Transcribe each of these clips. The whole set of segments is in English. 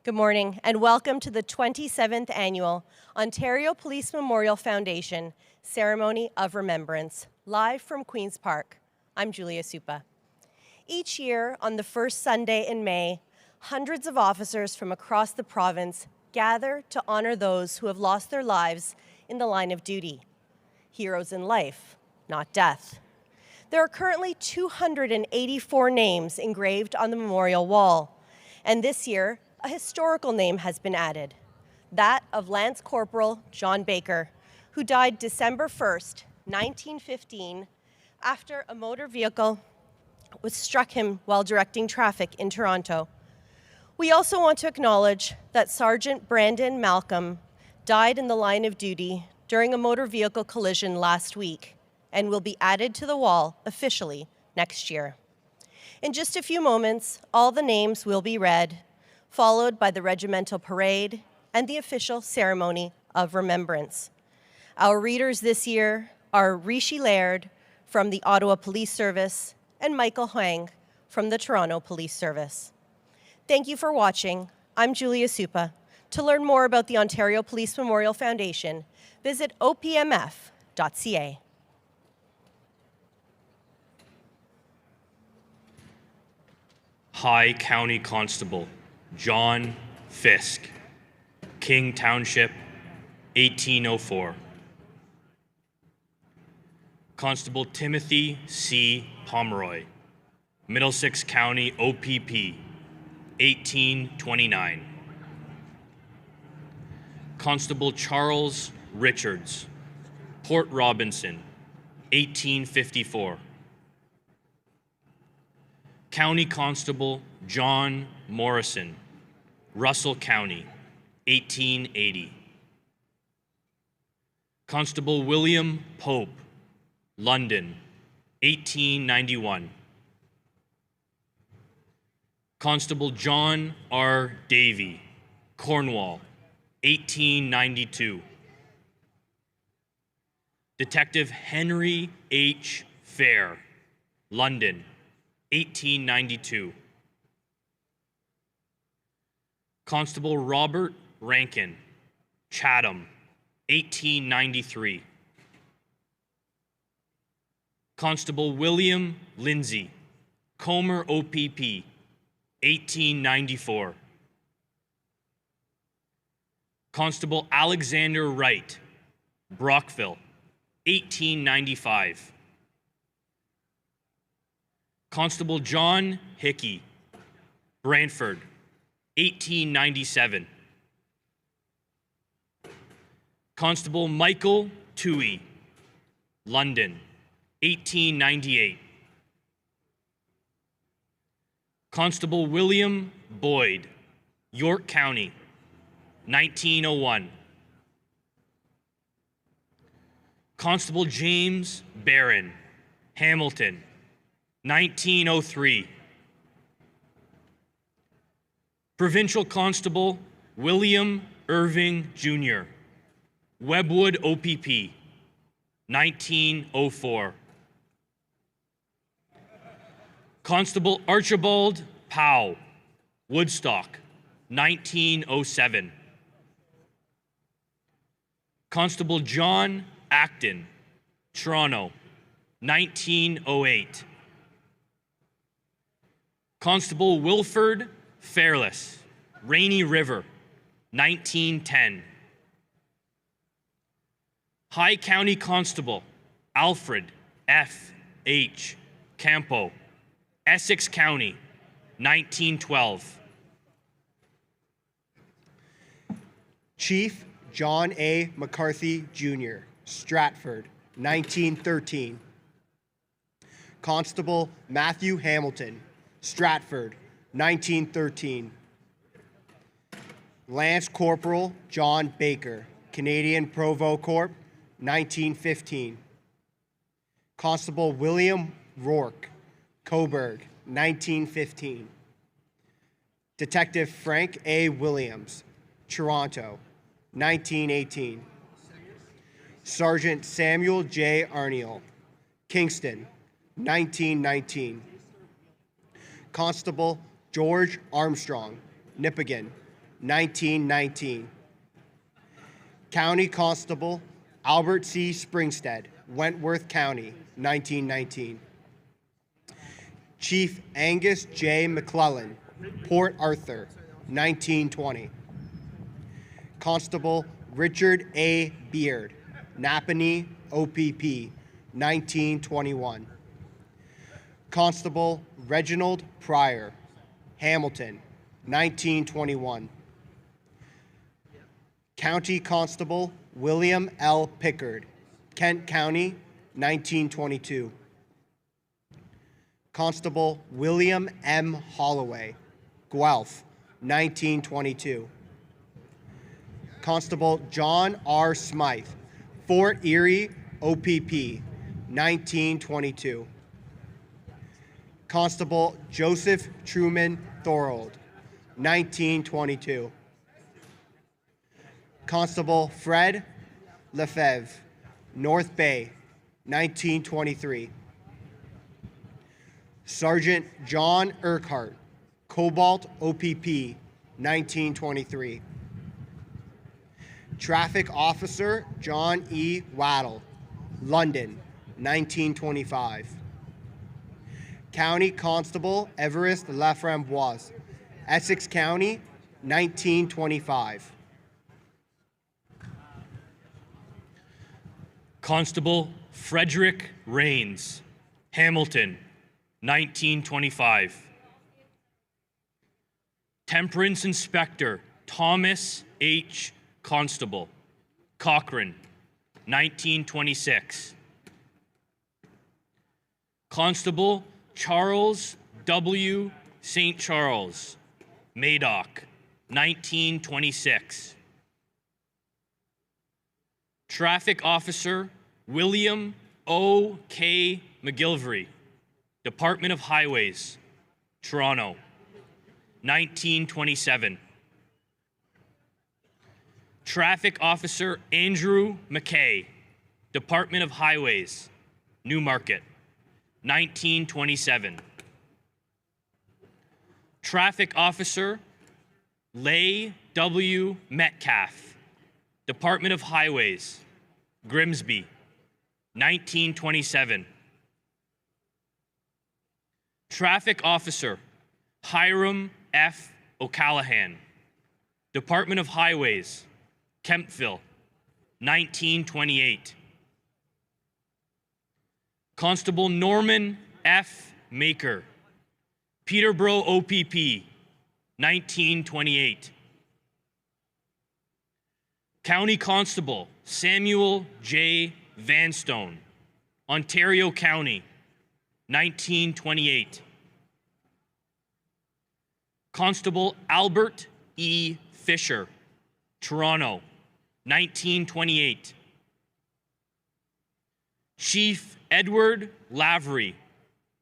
Good morning and welcome to the 27th Annual Ontario Police Memorial Foundation Ceremony of Remembrance, live from Queen's Park. I'm Julia Supa. Each year on the first Sunday in May, hundreds of officers from across the province gather to honor those who have lost their lives in the line of duty. Heroes in life, not death. There are currently 284 names engraved on the memorial wall, and this year, a historical name has been added, that of Lance Corporal John Baker, who died December 1st, 1915, after a motor vehicle struck him while directing traffic in Toronto. We also want to acknowledge that Sergeant Brandon Malcolm died in the line of duty during a motor vehicle collision last week and will be added to the wall officially next year. In just a few moments, all the names will be read, followed by the regimental parade and the official ceremony of remembrance. Our readers this year are Rishi Laird from the Ottawa Police Service and Michael Huang from the Toronto Police Service. Thank you for watching. I'm Julia Supa. To learn more about the Ontario Police Memorial Foundation, visit opmf.ca. High County Constable John Fisk, King Township, 1804. Constable Timothy C. Pomeroy, Middlesex County OPP, 1829. Constable Charles Richards, Port Robinson, 1854. County Constable John Morrison, Russell County, 1880. Constable William Pope, London, 1891. Constable John R. Davey, Cornwall, 1892. Detective Henry H. Fair, London, 1892. Constable Robert Rankin, Chatham, 1893. Constable William Lindsay, Comer OPP, 1894. Constable Alexander Wright, Brockville, 1895. Constable John Hickey, Brantford, 1897. Constable Michael Toohey, London, 1898. Constable William Boyd, York County, 1901. Constable James Barron, Hamilton, 1903. Provincial Constable William Irving Jr., Webwood OPP, 1904. Constable Archibald Powell, Woodstock, 1907. Constable John Acton, Toronto, 1908. Constable Wilford Fairless, Rainy River, 1910. High County Constable Alfred F. H. Campo, Essex County, 1912. Chief John A. McCarthy, Jr., Stratford, 1913. Constable Matthew Hamilton, Stratford, 1913. Lance Corporal John Baker, Canadian Provo Corp, 1915. Constable William Rourke, Coburg, 1915. Detective Frank A. Williams, Toronto, 1918. Sergeant Samuel J. Arniel, Kingston, 1919. Constable George Armstrong, Nipigon, 1919. County Constable Albert C. Springstead, Wentworth County, 1919. Chief Angus J. McClellan, Port Arthur, 1920. Constable Richard A. Beard, Napanee, OPP, 1921. Constable Reginald Pryor, Hamilton, 1921. County Constable William L. Pickard, Kent County, 1922. Constable William M. Holloway, Guelph, 1922. Constable John R. Smythe, Fort Erie, OPP, 1922. Constable Joseph Truman Thorold, 1922. Constable Fred Lefebvre, North Bay, 1923. Sergeant John Urquhart, Cobalt OPP, 1923. Traffic Officer John E. Waddle, London, 1925. County Constable Everest Laframboise, Essex County, 1925. Constable Frederick Rains, Hamilton, 1925. Temperance Inspector Thomas H. Constable, Cochrane, 1926. Constable Charles W. St. Charles, Madoc, 1926. Traffic Officer William O. K. McGilvery, Department of Highways, Toronto, 1927. Traffic Officer Andrew McKay, Department of Highways, Newmarket, 1927. Traffic Officer Leigh W. Metcalf, Department of Highways, Grimsby, 1927. Traffic Officer Hiram F. O'Callahan, Department of Highways, Kemptville, 1928. Constable Norman F. Maker, Peterborough OPP, 1928. County Constable Samuel J. Vanstone, Ontario County, 1928. Constable Albert E. Fisher, Toronto, 1928. Chief Edward Lavery,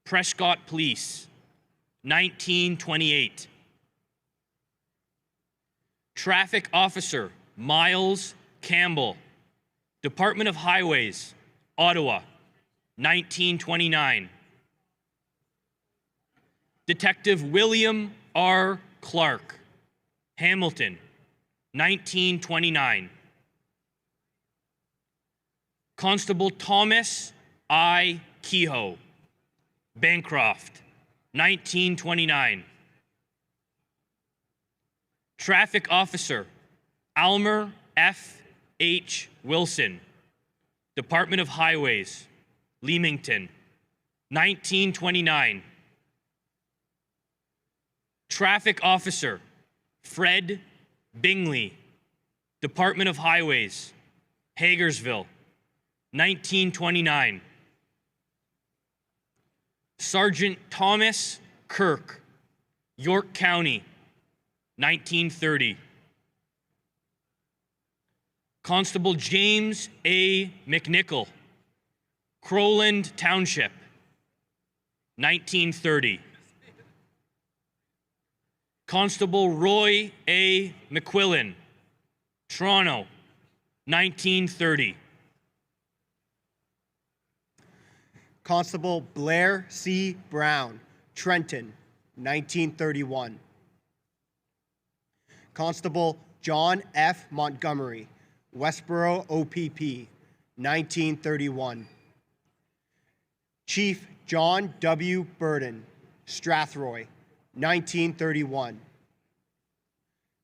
Prescott Police, 1928. Traffic Officer Miles Campbell, Department of Highways, Ottawa, 1929. Detective William R. Clark, Hamilton, 1929. Constable Thomas I. Kehoe, Bancroft, 1929. Traffic Officer Almer F. H. Wilson, Department of Highways, Leamington, 1929. Traffic Officer Fred Bingley, Department of Highways, Hagersville, 1929. Sergeant Thomas Kirk, York County, 1930. Constable James A. McNichol, Crowland Township, 1930. Constable Roy A. McQuillan, Toronto, 1930. Constable Blair C. Brown, Trenton, 1931. Constable John F. Montgomery, Westboro OPP, 1931. Chief John W. Burden, Strathroy, 1931.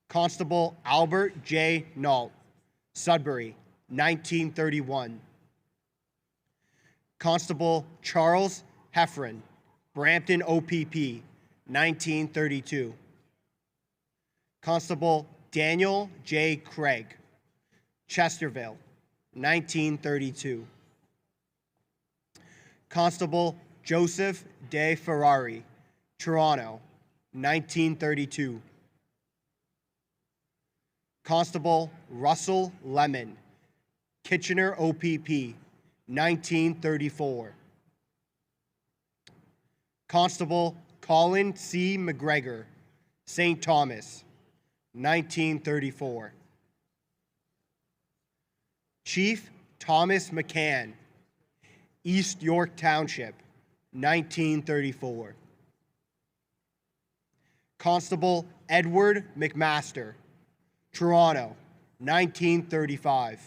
Constable Albert J. Nault, Sudbury, 1931. Constable Charles Heffron, Brampton OPP, 1932. Constable Daniel J. Craig, Chesterville, 1932. Constable Joseph De Ferrari, Toronto, 1932. Constable Russell Lemon, Kitchener OPP, 1934. Constable Colin C. McGregor, St. Thomas, 1934. Chief Thomas McCann, East York Township, 1934. Constable Edward McMaster, Toronto, 1935.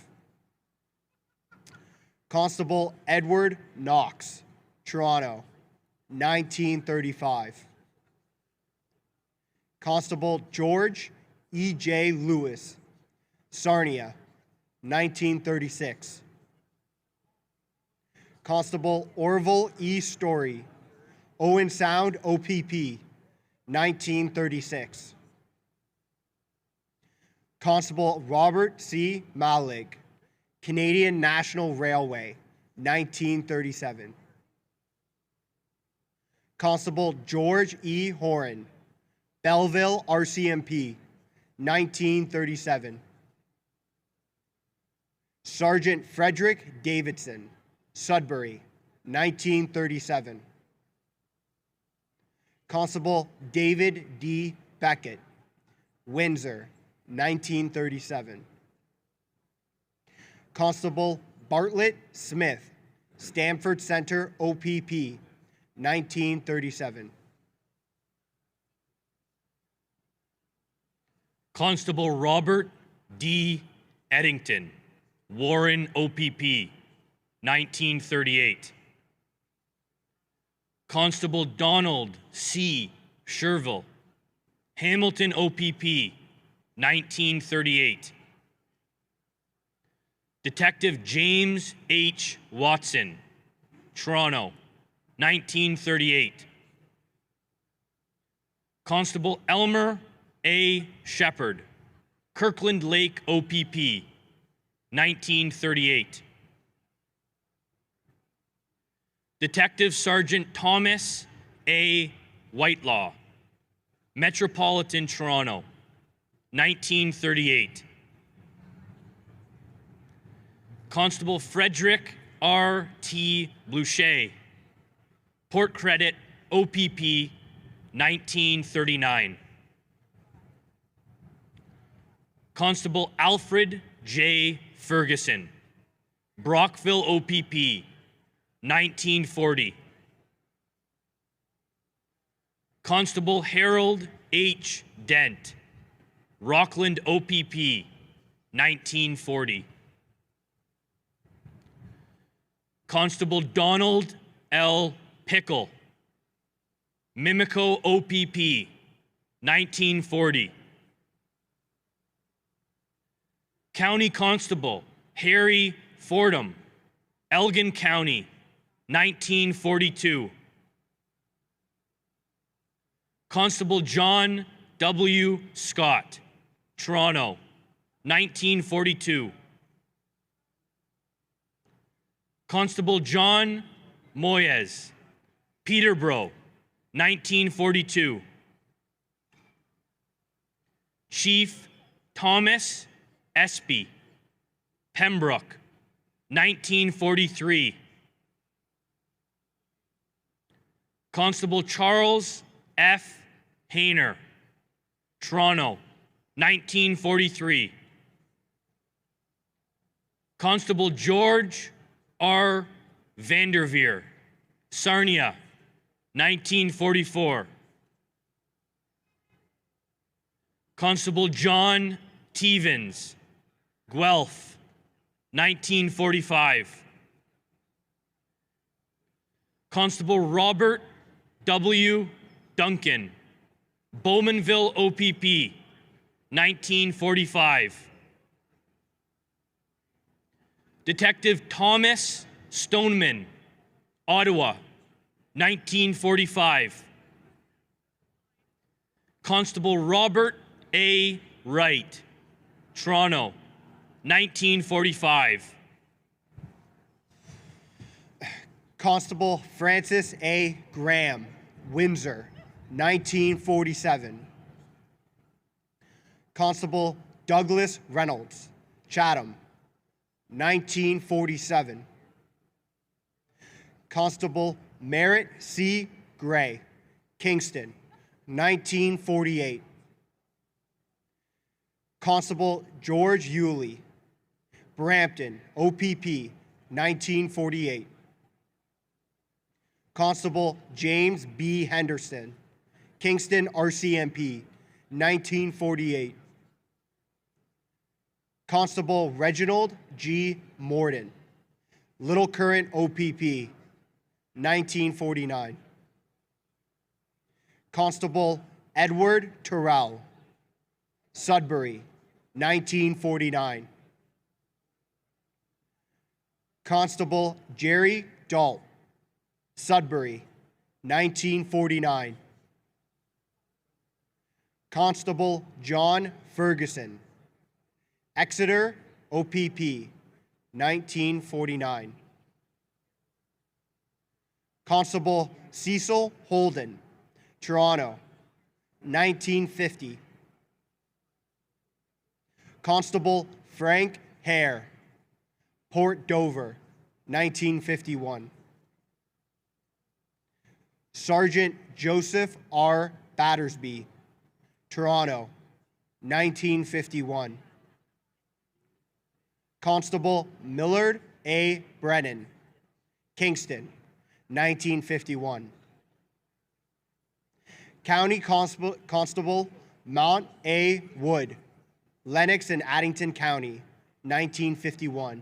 Constable Edward Knox, Toronto, 1935. Constable George E. J. Lewis, Sarnia, 1936. Constable Orville E. Story, Owen Sound OPP, 1936. Constable Robert C. Malig, Canadian National Railway, 1937. Constable George E. Horan, Belleville RCMP, 1937. Sergeant Frederick Davidson, Sudbury, 1937. Constable David D. Beckett, Windsor, 1937. Constable Bartlett Smith, Stamford Center OPP, 1937. Constable Robert D. Eddington, Warren OPP, 1938. Constable Donald C. Sherville, Hamilton OPP, 1938. Detective James H. Watson, Toronto, 1938. Constable Elmer A. Shepard, Kirkland Lake OPP, 1938. Detective Sergeant Thomas A. Whitelaw, Metropolitan Toronto, 1938. Constable Frederick R. T. Blucher, Port Credit OPP, 1939. Constable Alfred J. Ferguson, Brockville OPP, 1940. Constable Harold H. Dent, Rockland OPP, 1940. Constable Donald L. Pickle, Mimico OPP, 1940. County Constable Harry Fordham, Elgin County, 1942. Constable John W. Scott, Toronto, 1942. Constable John Moyes, Peterborough, 1942. Chief Thomas Espy, Pembroke, 1943. Constable Charles F. Hayner, Toronto, 1943. Constable George R. Vanderveer, Sarnia, 1944. Constable John Tevens, Guelph, 1945. Constable Robert W. Duncan, Bowmanville OPP, 1945. Detective Thomas Stoneman, Ottawa, 1945. Constable Robert A. Wright, Toronto, 1945. Constable Francis A. Graham, Windsor, 1947. Constable Douglas Reynolds, Chatham, 1947. Constable Merritt C. Gray, Kingston, 1948. Constable George Yulee, Brampton, OPP, 1948. Constable James B. Henderson, Kingston RCMP, 1948. Constable Reginald G. Morden, Little Current OPP, 1949. Constable Edward Terrell, Sudbury, 1949. Constable Jerry Dalt, Sudbury, 1949. Constable John Ferguson, Exeter, OPP, 1949. Constable Cecil Holden, Toronto, 1950. Constable Frank Hare, Port Dover, 1951. Sergeant Joseph R. Battersby, Toronto, 1951. Constable Millard A. Brennan, Kingston, 1951. County Constable Mount A. Wood, Lennox and Addington County, 1951.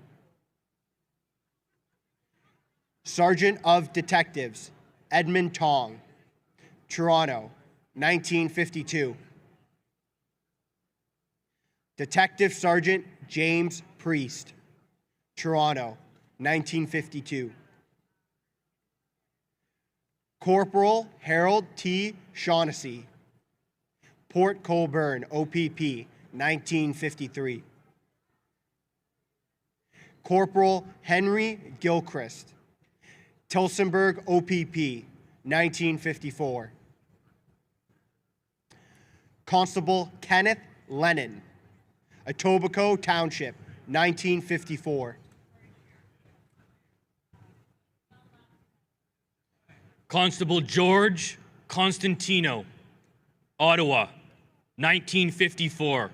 Sergeant of Detectives Edmund Tong, Toronto, 1952. Detective Sergeant James Priest, Toronto, 1952. Corporal Harold T. Shaughnessy, Port Colborne, OPP, 1953. Corporal Henry Gilchrist, Tilsonburg, OPP, 1954. Constable Kenneth Lennon, Etobicoke Township, 1954. Constable George Constantino, Ottawa, 1954.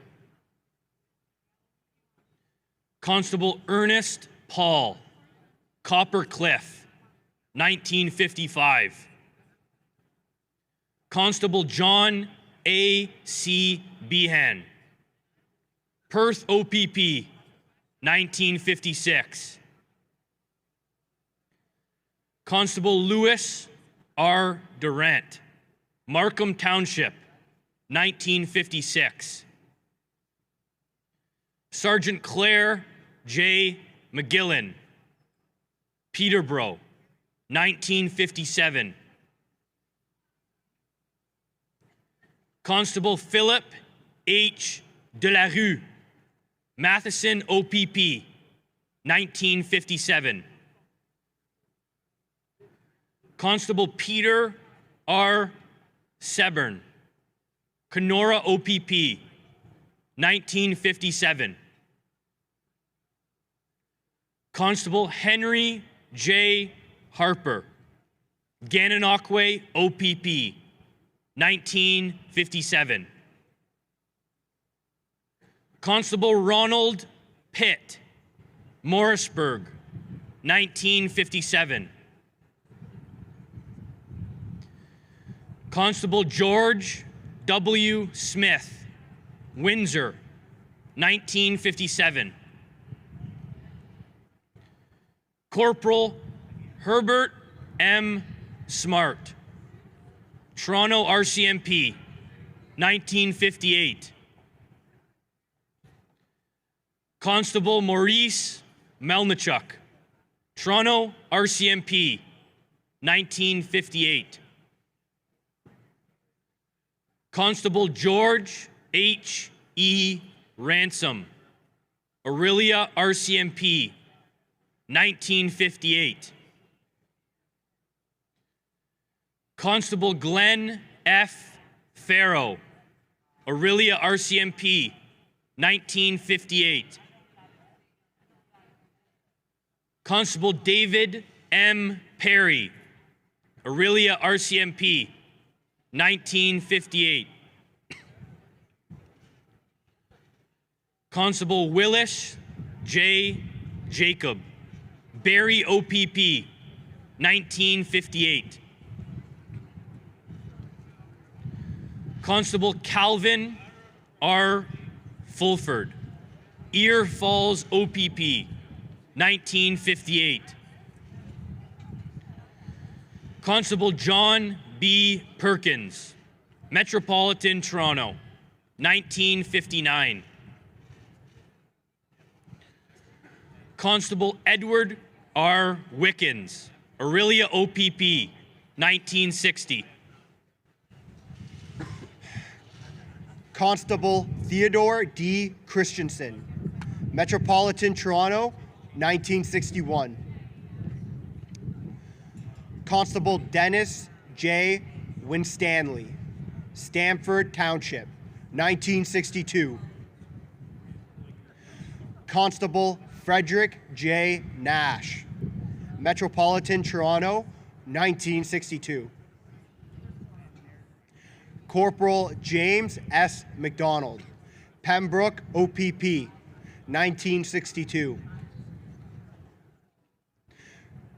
Constable Ernest Paul, Copper Cliff, 1955. Constable John A. C. Behan, Perth OPP, 1956. Constable Louis R. Durant, Markham Township, 1956. Sergeant Claire J. McGillan, Peterborough, 1957. Constable Philip H. Delarue, Matheson OPP, 1957. Constable Peter R. Sebern, Kenora OPP, 1957. Constable Henry J. Harper, Gananoque OPP, 1957. Constable Ronald Pitt, Morrisburg, 1957. Constable George W. Smith, Windsor, 1957. Corporal Herbert M. Smart, Toronto RCMP, 1958. Constable Maurice Melnichuk, Toronto RCMP, 1958. Constable George H. E. Ransom, Aurelia RCMP, 1958. Constable Glenn F. Farrow, Aurelia RCMP, 1958. Constable David M. Perry, Aurelia RCMP, 1958. Constable Willis J. Jacob, Barrie OPP, 1958. Constable Calvin R. Fulford, Ear Falls OPP, 1958. Constable John B. Perkins, Metropolitan Toronto, 1959. Constable Edward R. Wickens, Aurelia OPP, 1960. Constable Theodore D. Christensen, Metropolitan Toronto, 1961. Constable Dennis J. Winstanley, Stamford Township, 1962. Constable Frederick J. Nash, Metropolitan Toronto, 1962. Corporal James S. McDonald, Pembroke OPP, 1962.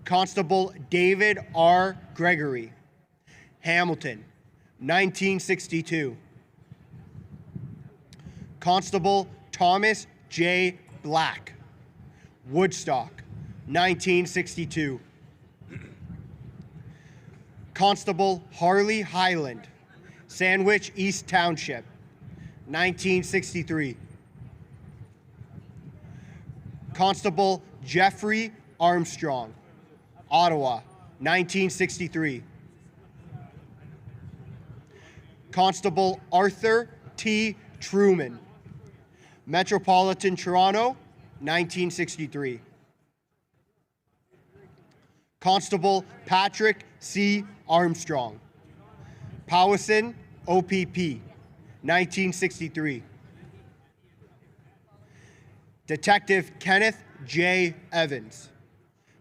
Constable David R. Gregory, Hamilton, 1962. Constable Thomas J. Black, Woodstock, 1962. Constable Harley Highland, Sandwich East Township, 1963. Constable Jeffrey Armstrong, Ottawa, 1963. Constable Arthur T. Truman, Metropolitan Toronto, 1963. Constable Patrick C. Armstrong, Powassan, OPP, 1963. Detective Kenneth J. Evans,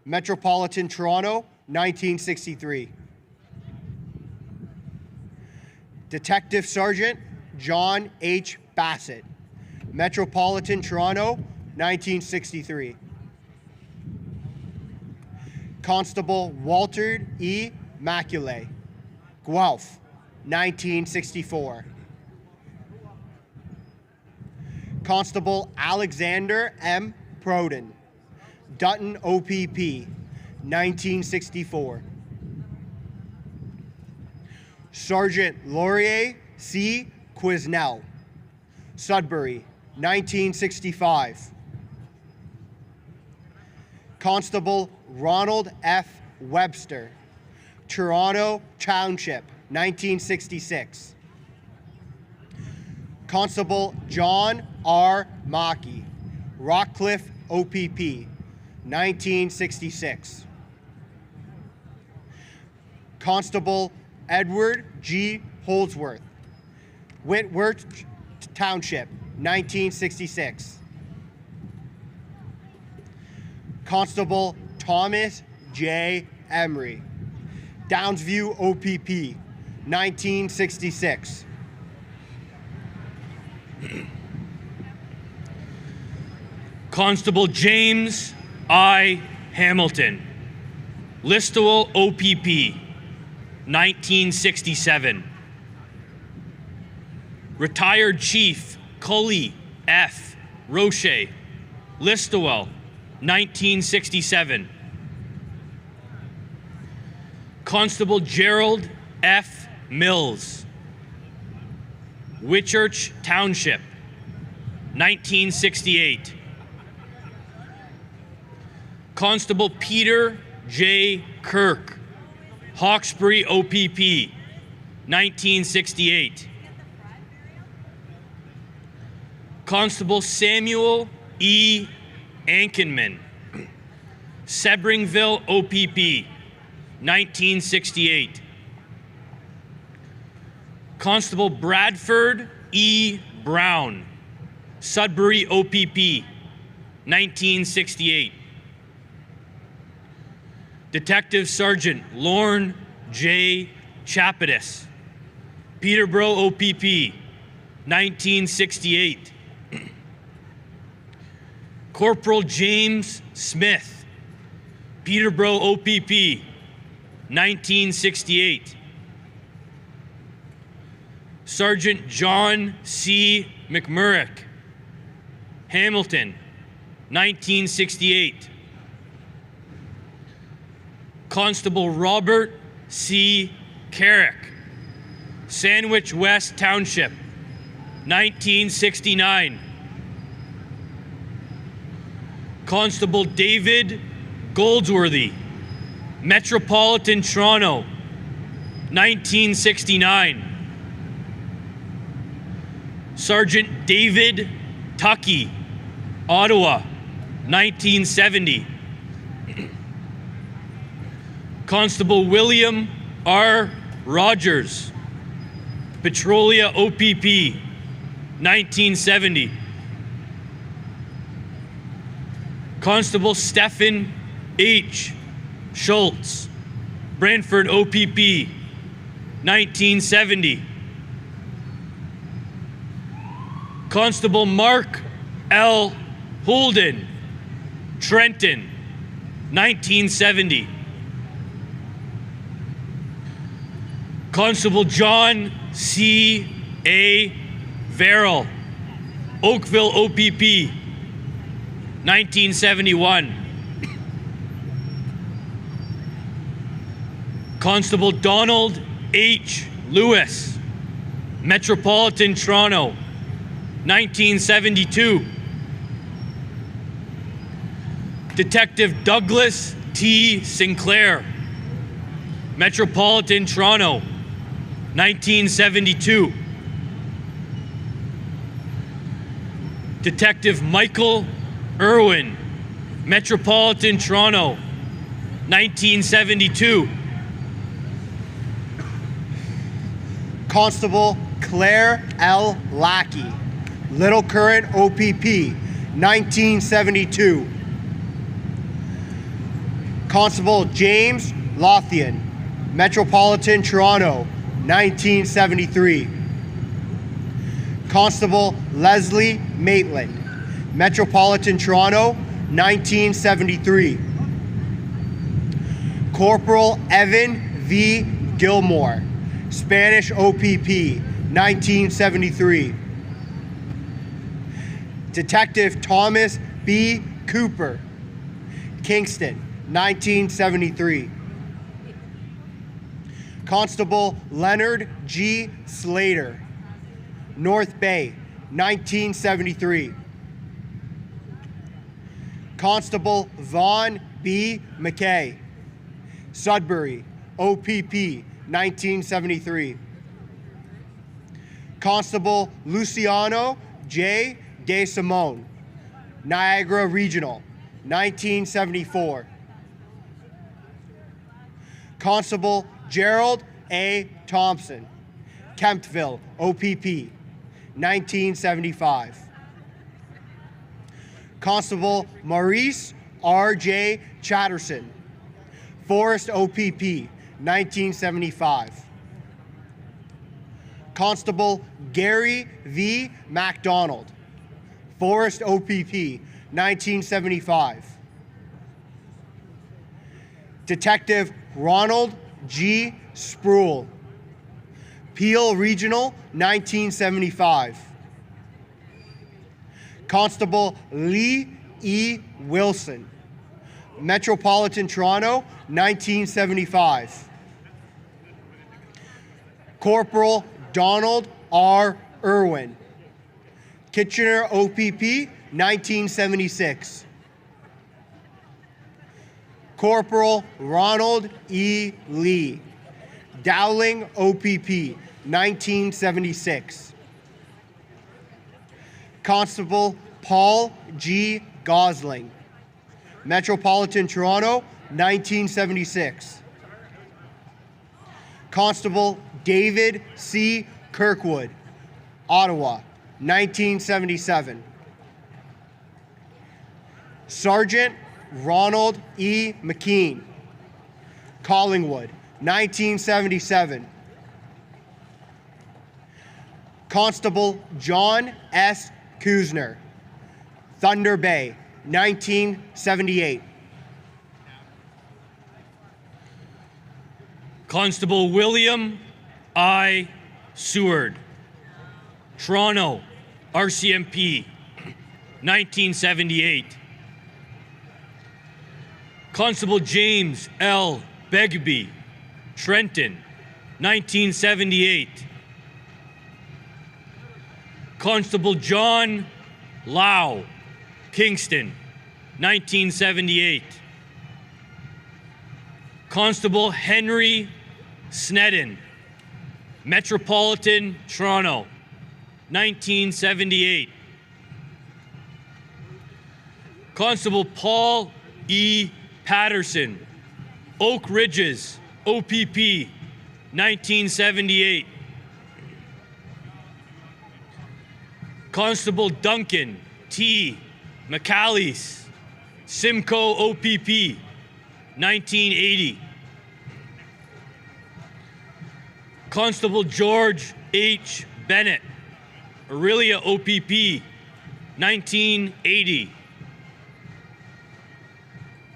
Metropolitan Toronto, 1963. Detective Sergeant John H. Bassett, Metropolitan Toronto, 1963. Constable Walter E. Macule, Guelph, 1964. Constable Alexander M. Proden, Dutton OPP, 1964. Sergeant Laurier C. Quisnell, Sudbury, 1965. Constable Ronald F. Webster, Toronto Township, 1966. Constable John R. Mackey, Rockcliffe OPP, 1966. Constable Edward G. Holdsworth, Whitworth Township, 1966. Constable Thomas J. Emery, Downsview OPP, 1966. Constable James I. Hamilton, Listowel OPP, 1967. Retired Chief Cully F. Roche, Listowel, 1967. Constable Gerald F. Mills, Whitchurch Township, 1968. Constable Peter J. Kirk, Hawkesbury OPP, 1968. Constable Samuel E. Ankenman, Sebringville OPP, 1968. Constable Bradford E. Brown, Sudbury OPP, 1968. Detective Sergeant Lorne J. Chapadis, Peterborough OPP, 1968. Corporal James Smith, Peterborough OPP, 1968. Sergeant John C. McMurrick, Hamilton, 1968. Constable Robert C. Carrick, Sandwich West Township, 1969. Constable David Goldsworthy, Metropolitan Toronto, 1969. Sergeant David Tuckey, Ottawa, 1970. Constable William R. Rogers, Petrolia OPP, 1970. Constable Stephen H. Schultz, Brantford OPP, 1970. Constable Mark L. Holden, Trenton, 1970. Constable John C. A. Verrill, Oakville OPP, 1971. Constable Donald H. Lewis, Metropolitan Toronto, 1972. Detective Douglas T. Sinclair, Metropolitan Toronto, 1972. Detective Michael Irwin, Metropolitan Toronto, 1972. Constable Claire L. Lackey, Little Current OPP, 1972. Constable James Lothian, Metropolitan Toronto, 1973. Constable Leslie Maitland, Metropolitan Toronto, 1973. Corporal Evan V. Gilmore, Spanish OPP, 1973. Detective Thomas B. Cooper, Kingston, 1973. Constable Leonard G. Slater, North Bay, 1973. Constable Vaughn B. McKay, Sudbury, OPP, 1973. Constable Luciano J. De Simone, Niagara Regional, 1974. Constable Gerald A. Thompson, Kemptville, OPP, 1975. Constable Maurice R.J. Chatterson, Forest OPP, 1975. Constable Gary V. MacDonald, Forest OPP, 1975. Detective Ronald G. Spruill, Peel Regional, 1975. Constable Lee E. Wilson, Metropolitan Toronto, 1975. Corporal Donald R. Irwin, Kitchener OPP, 1976. Corporal Ronald E. Lee, Dowling OPP, 1976. Constable Paul G. Gosling, Metropolitan Toronto, 1976. Constable David C. Kirkwood, Ottawa, 1977. Sergeant Ronald E. McKean, Collingwood, 1977. Constable John S. Kuzner, Thunder Bay, 1978. Constable William I. Seward, Toronto, RCMP, 1978. Constable James L. Begbie, Trenton, 1978. Constable John Lau, Kingston, 1978. Constable Henry Snedden, Metropolitan Toronto, 1978. Constable Paul E. Patterson, Oak Ridges, OPP, 1978. Constable Duncan T. McAleese, Simcoe OPP, 1980. Constable George H. Bennett, Aurelia OPP, 1980.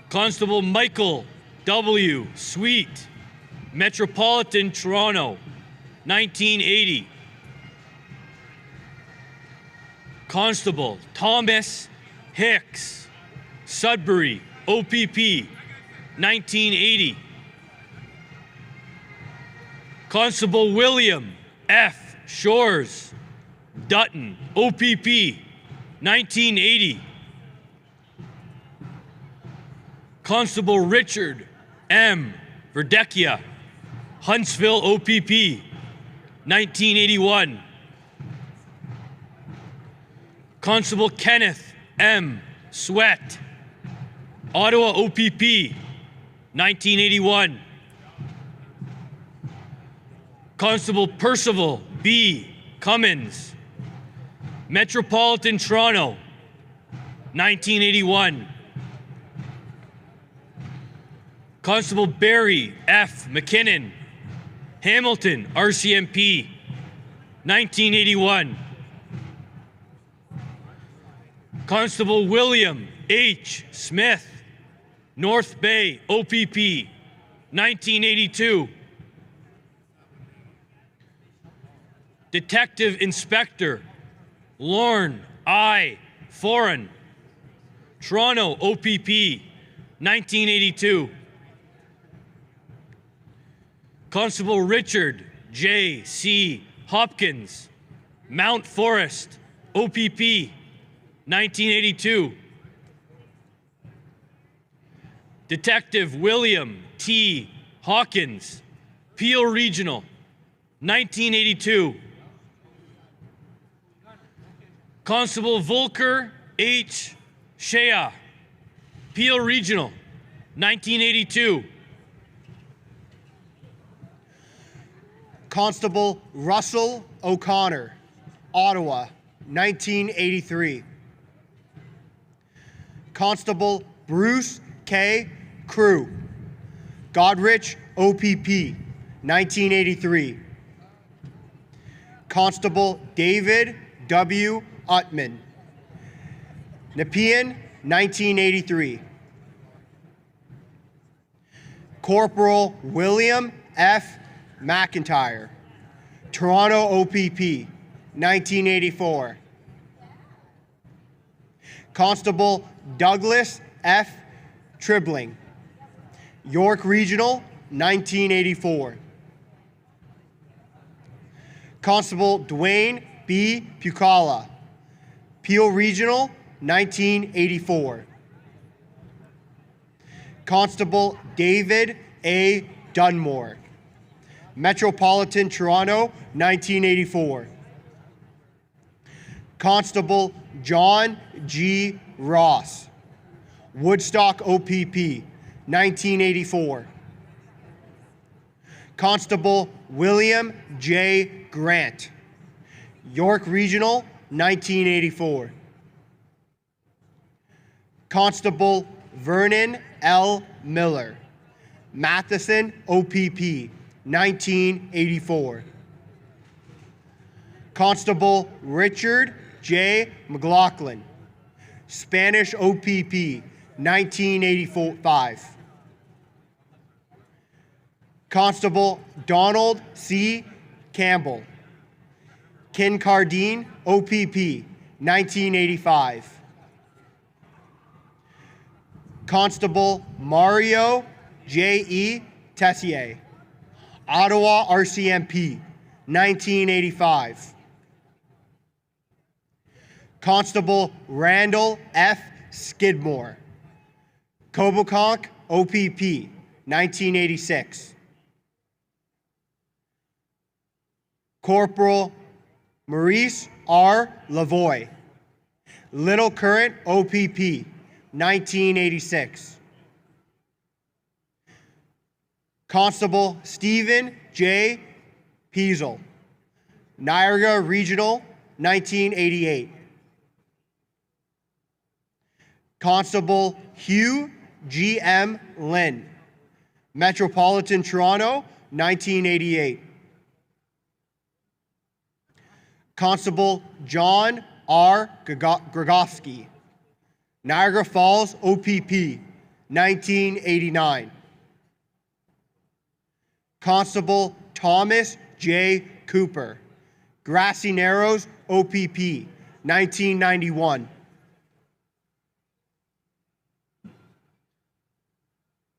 Constable Michael W. Sweet, Metropolitan Toronto, 1980. Constable Thomas Hicks, Sudbury, OPP, 1980. Constable William F. Shores, Dutton, OPP, 1980. Constable Richard M. Verdecchia, Huntsville, OPP, 1981. Constable Kenneth M. Sweat, Ottawa, OPP, 1981. Constable Percival B. Cummins, Metropolitan Toronto, 1981. Constable Barry F. McKinnon, Hamilton, RCMP, 1981. Constable William H. Smith, North Bay, OPP, 1982. Detective Inspector Lorne I. Foran, Toronto, OPP, 1982. Constable Richard J. C. Hopkins, Mount Forest, OPP, 1982. Detective William T. Hawkins, Peel Regional, 1982. Constable Volker H. Shea, Peel Regional, 1982. Constable Russell O'Connor, Ottawa, 1983. Constable Bruce K. Crew, Godrich, OPP, 1983. Constable David W. Utman, Nepean, 1983. Corporal William F. McIntyre, Toronto, OPP, 1984. Constable Douglas F. Tribling. York Regional, 1984. Constable Dwayne B. Pucala. Peel Regional, 1984. Constable David A. Dunmore. Metropolitan Toronto, 1984. Constable John G. Ross. Woodstock OPP, 1984. Constable William J. Grant. York Regional, 1984. Constable Vernon L. Miller. Matheson OPP, 1984. Constable Richard J. McLaughlin. Spanish OPP, 1985. Constable Donald C. Campbell. Kincardine OPP, 1985. Constable Mario J.E. Tessier. Ottawa RCMP, 1985. Constable Randall F. Skidmore. Coboconk OPP, 1986. Corporal Maurice R. Lavoie. Little Current OPP, 1986. Constable Stephen J. Peasel. Niagara Regional, 1988. Constable Hugh G. M. Lynn. Metropolitan Toronto, 1988. Constable John R. Grogowski. Niagara Falls OPP, 1989. Constable Thomas J. Cooper. Grassy Narrows OPP, 1991.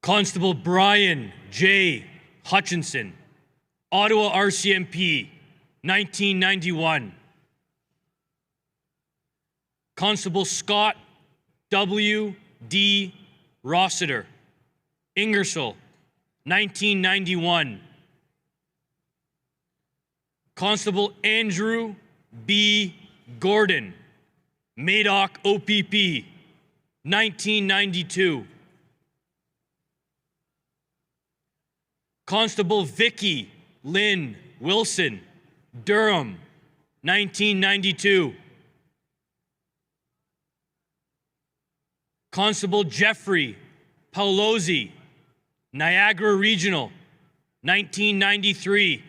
Constable Brian J. Hutchinson, Ottawa RCMP, 1991. Constable Scott W. D. Rossiter, Ingersoll, 1991. Constable Andrew B. Gordon, Madoc OPP, 1992. Constable Vicky Lynn Wilson, Durham, 1992. Constable Jeffrey Paolozzi, Niagara Regional, 1993.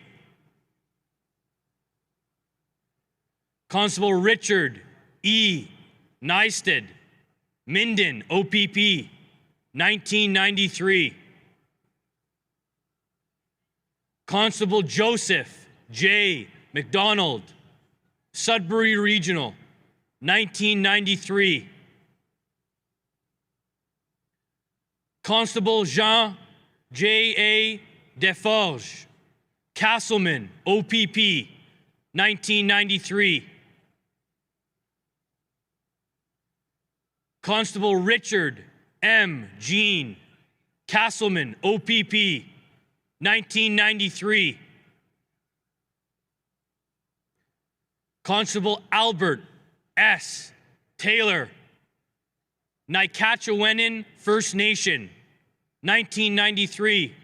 Constable Richard E. Neisted, Minden, OPP, 1993. Constable Joseph J. McDonald, Sudbury Regional, 1993. Constable Jean J. A. Deforge, Castleman, OPP, 1993. Constable Richard M. Jean, Castleman, OPP, 1993. Constable Albert S. Taylor, Nicatchewanin First Nation, 1993.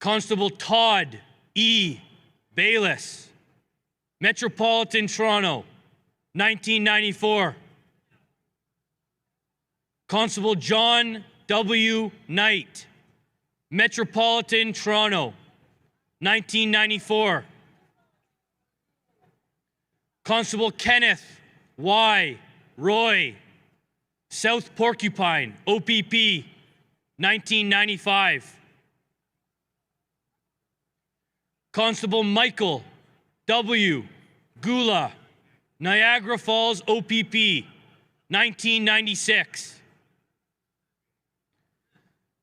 Constable Todd E. Bayless, Metropolitan Toronto, 1994. Constable John W. Knight, Metropolitan Toronto, 1994. Constable Kenneth Y. Roy, South Porcupine, OPP, 1995. Constable Michael W. Gula, Niagara Falls OPP, 1996.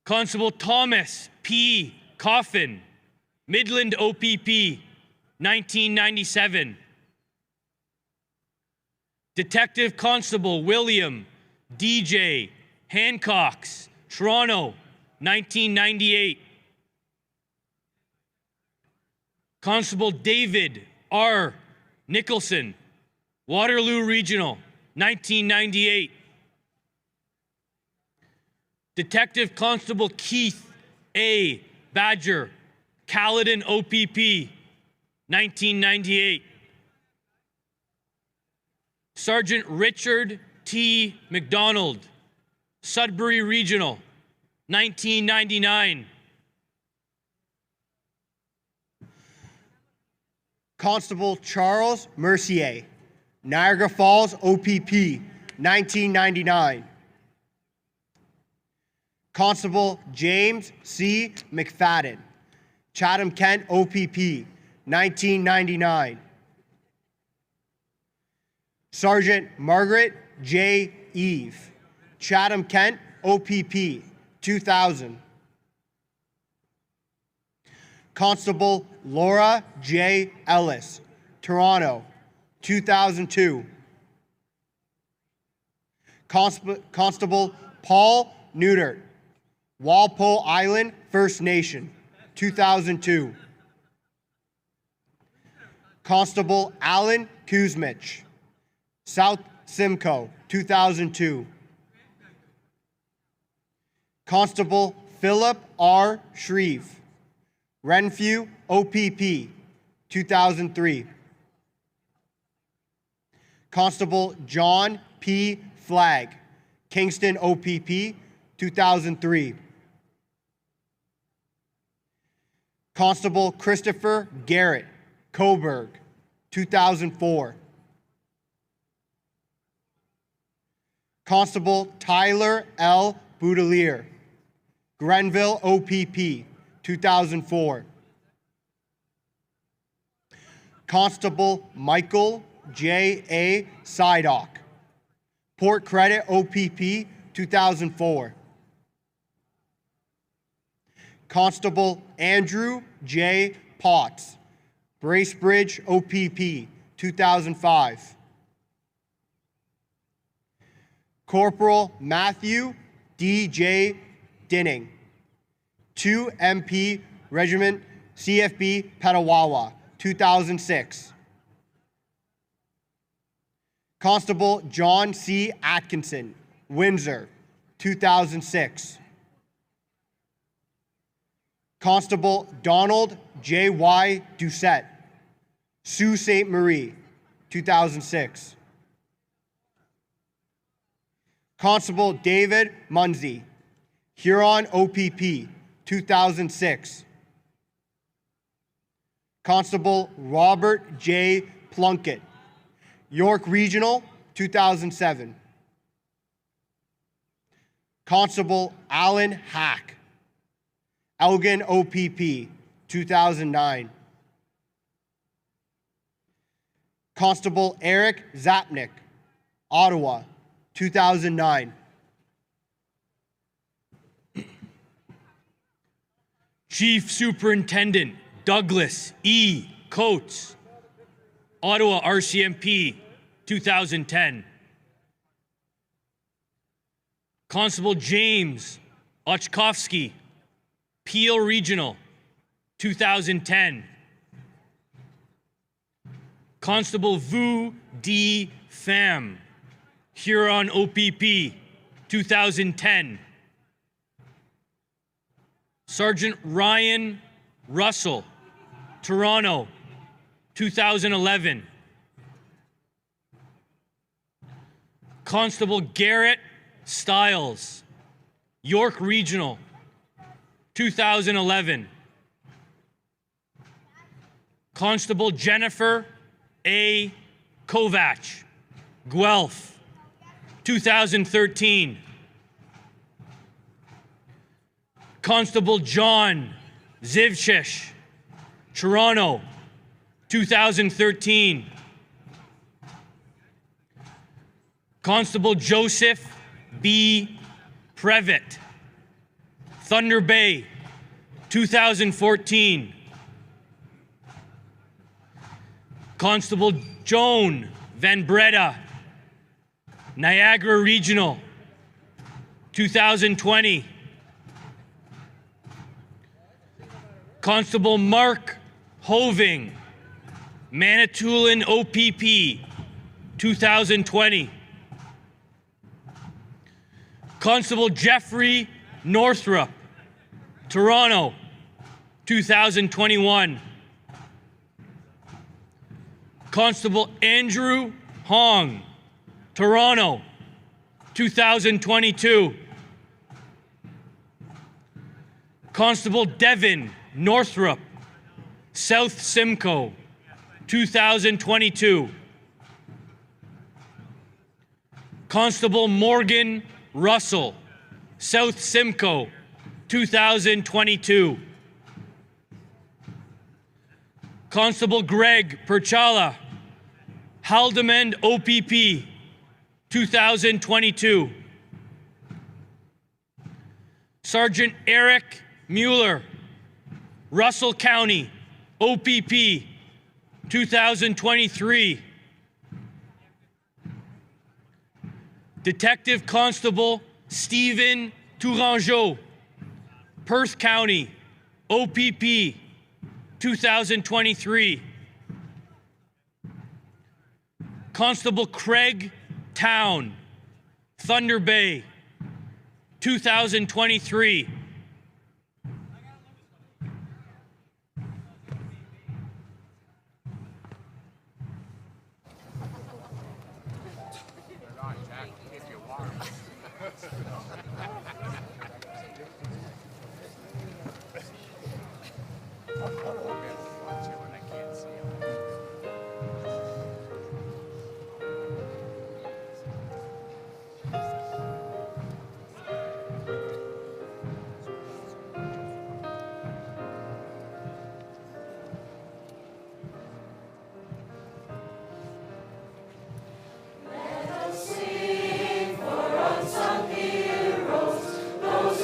Constable Thomas P. Coffin, Midland OPP, 1997. Detective Constable William D.J. Hancox, Toronto, 1998. Constable David R. Nicholson, Waterloo Regional, 1998. Detective Constable Keith A. Badger, Caledon OPP, 1998. Sergeant Richard T. McDonald, Sudbury Regional, 1999. Constable Charles Mercier, Niagara Falls OPP, 1999. Constable James C. McFadden, Chatham-Kent OPP, 1999. Sergeant Margaret J. Eve, Chatham-Kent OPP, 2000. Constable Laura J. Ellis, Toronto, 2002. Constable Paul Neutert, Walpole Island First Nation, 2002. Constable Alan Kuzmich, South Simcoe, 2002. Constable Philip R. Shreve, Renfrew OPP, 2003. Constable John P. Flagg, Kingston OPP, 2003. Constable Christopher Garrett, Coburg, 2004. Constable Tyler L. Boudelier, Grenville OPP, 2004. Constable Michael J. A. Sidock, Port Credit OPP, 2004. Constable Andrew J. Potts, Bracebridge OPP, 2005. Corporal Matthew D. J. Dinning, 2 MP Regiment CFB Petawawa, 2006. Constable John C. Atkinson, Windsor, 2006. Constable Donald J. Y. Doucette, Sault Ste. Marie, 2006. Constable David Munsey, Huron OPP, 2006. Constable Robert J. Plunkett, York Regional, 2007. Constable Alan Hack, Elgin OPP, 2009. Constable Eric Zapnik, Ottawa, 2009. Chief Superintendent Douglas E. Coates, Ottawa RCMP, 2010. Constable James Ochkovsky, Peel Regional, 2010. Constable Vu D. Pham, Huron OPP, 2010. Sergeant Ryan Russell, Toronto, 2011. Constable Garrett Stiles, York Regional, 2011. Constable Jennifer A. Kovach, Guelph, 2013. Constable John Zivchish, Toronto, 2013. Constable Joseph B. Previtt, Thunder Bay, 2014. Constable Joan Van Breda, Niagara Regional, 2020. Constable Mark Hoving, Manitoulin OPP, 2020. Constable Jeffrey Northrup, Toronto, 2021. Constable Andrew Hong, Toronto, 2022. Constable Devin Northrup, South Simcoe, 2022. Constable Morgan Russell, South Simcoe, 2022. Constable Greg Perchala, Haldimand OPP, 2022. Sergeant Eric Mueller, Russell County, OPP, 2023. Detective Constable Stephen Tourangeau, Perth County, OPP, 2023. Constable Craig Town, Thunder Bay, 2023. Those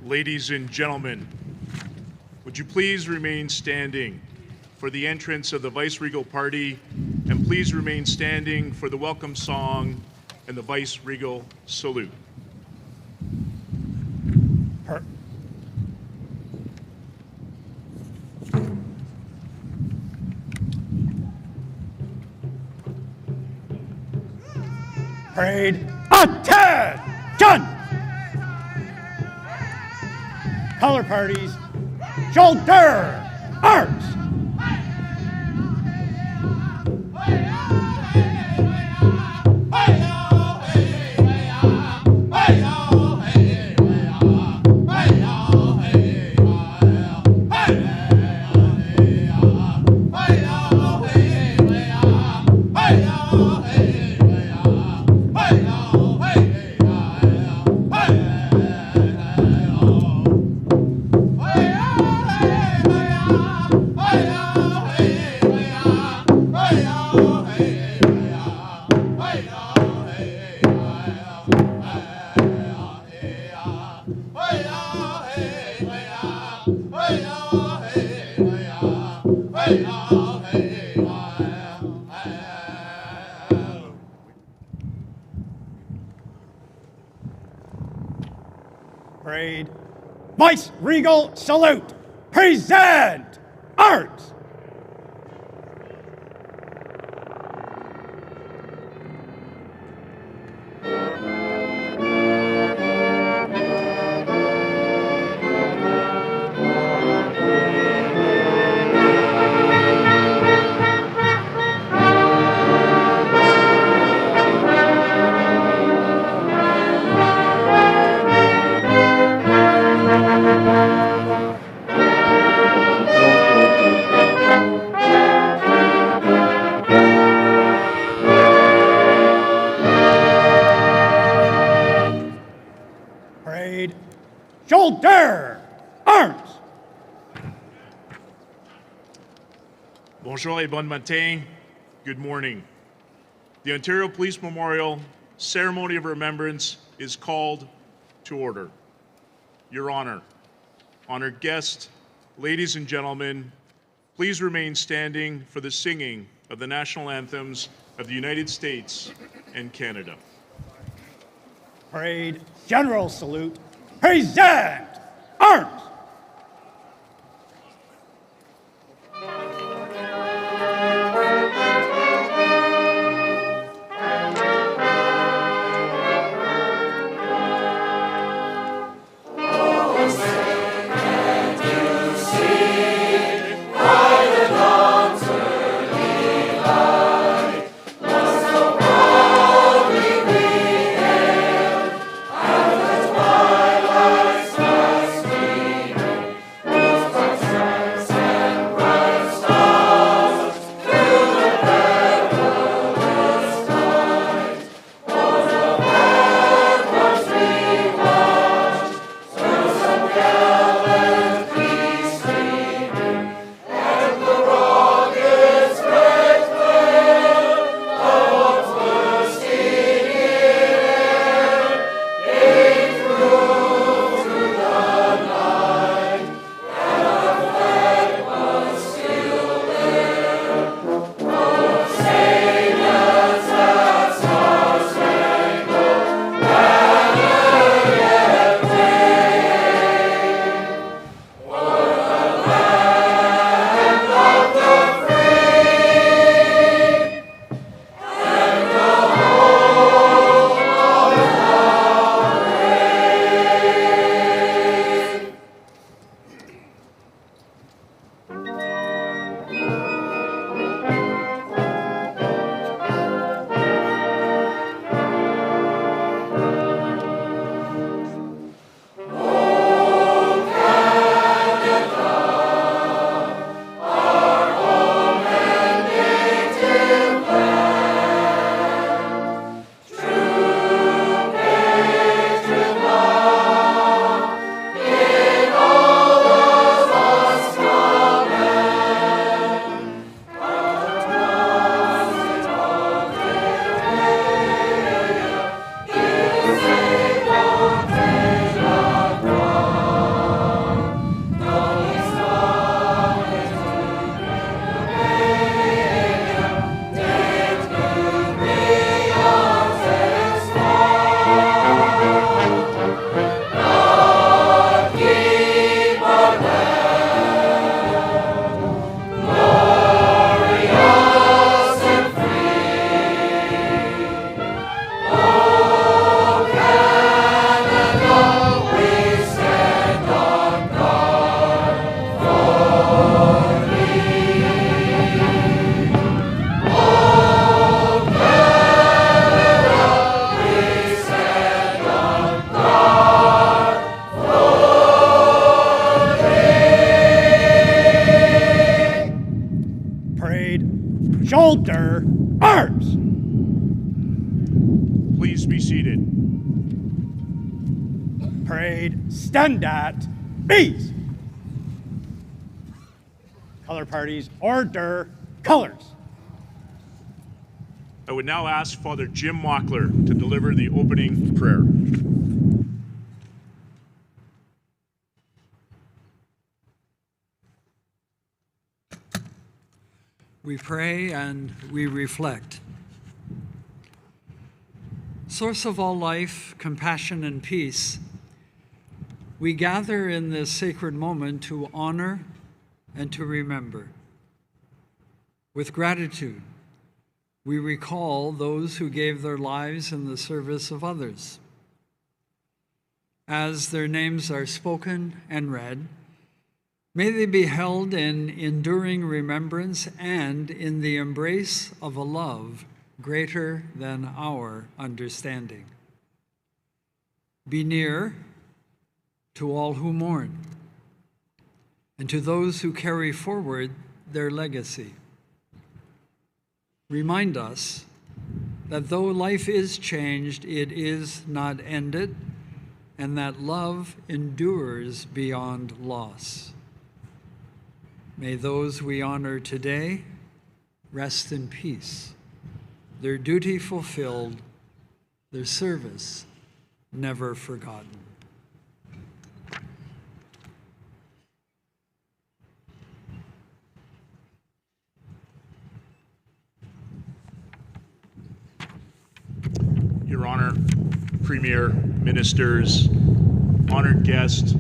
ladies and gentlemen, would you please remain standing for the entrance of the Vice-Regal Party, and please remain standing for the welcome song and the Vice-Regal salute. Parade, attention! Color parties, shoulder arms! Parade, Vice-Regal salute, present arms! Parade, shoulder arms! Bonjour et bon matin. Good morning. The Ontario Police Memorial Ceremony of Remembrance is called to order. Your Honor, honored guests, ladies and gentlemen, please remain standing for the singing of the national anthems of the United States and Canada. Parade, general salute, present arms! Twilight must be shoulder, arms. Please be seated. Parade, stand at ease. Color parties, order, colors. I would now ask Father Jim Mockler to deliver the opening prayer. We pray and we reflect. Source of all life, compassion, and peace, we gather in this sacred moment to honor and to remember. With gratitude, we recall those who gave their lives in the service of others. As their names are spoken and read, may they be held in enduring remembrance and in the embrace of a love greater than our understanding. Be near to all who mourn and to those who carry forward their legacy. Remind us that though life is changed, it is not ended, and that love endures beyond loss. May those we honor today rest in peace, their duty fulfilled, their service never forgotten. Your Honor, Premier, Ministers, honored guests,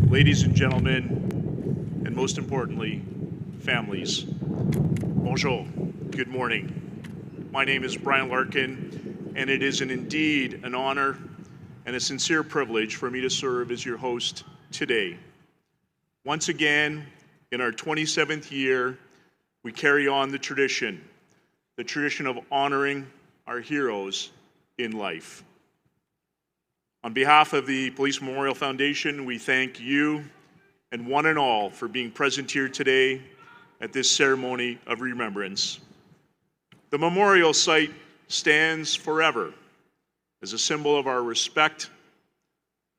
ladies and gentlemen, and most importantly, families. Bonjour, good morning. My name is Brian Larkin, and it is indeed an honor and a sincere privilege for me to serve as your host today. Once again, in our 27th year, we carry on the tradition of honoring our heroes in life. On behalf of the Police Memorial Foundation, we thank you and one and all for being present here today at this ceremony of remembrance. The memorial site stands forever as a symbol of our respect,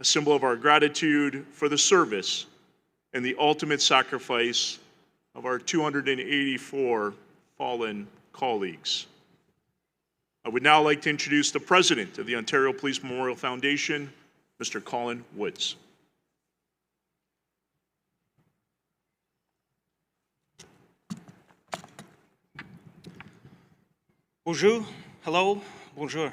a symbol of our gratitude for the service and the ultimate sacrifice of our 284 fallen colleagues. I would now like to introduce the President of the Ontario Police Memorial Foundation, Mr. Colin Woods. Bonjour, hello, bonjour.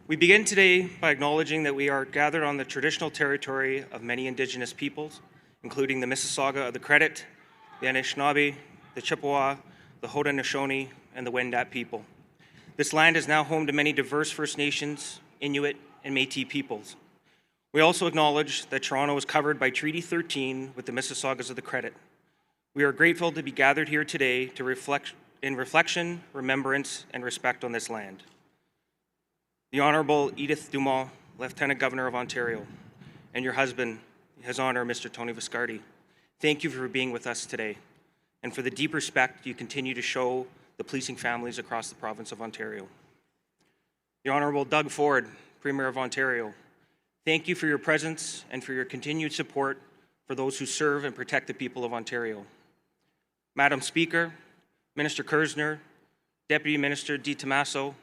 We begin today by acknowledging that we are gathered on the traditional territory of many Indigenous peoples, including the Mississauga of the Credit, the Anishinaabe, the Chippewa, the Haudenosaunee, and the Wendat people. This land is now home to many diverse First Nations, Inuit, and Métis peoples. We also acknowledge that Toronto is covered by Treaty 13 with the Mississaugas of the Credit. We are grateful to be gathered here today to reflect in reflection, remembrance, and respect on this land. The Honourable Edith Dumont, Lieutenant Governor of Ontario, and your husband, His Honour Mr. Tony Viscardi, thank you for being with us today and for the deep respect you continue to show the policing families across the province of Ontario. The Honourable Doug Ford, Premier of Ontario, thank you for your presence and for your continued support for those who serve and protect the people of Ontario. Madam Speaker, Minister Kersner, Deputy Minister Di Tommaso,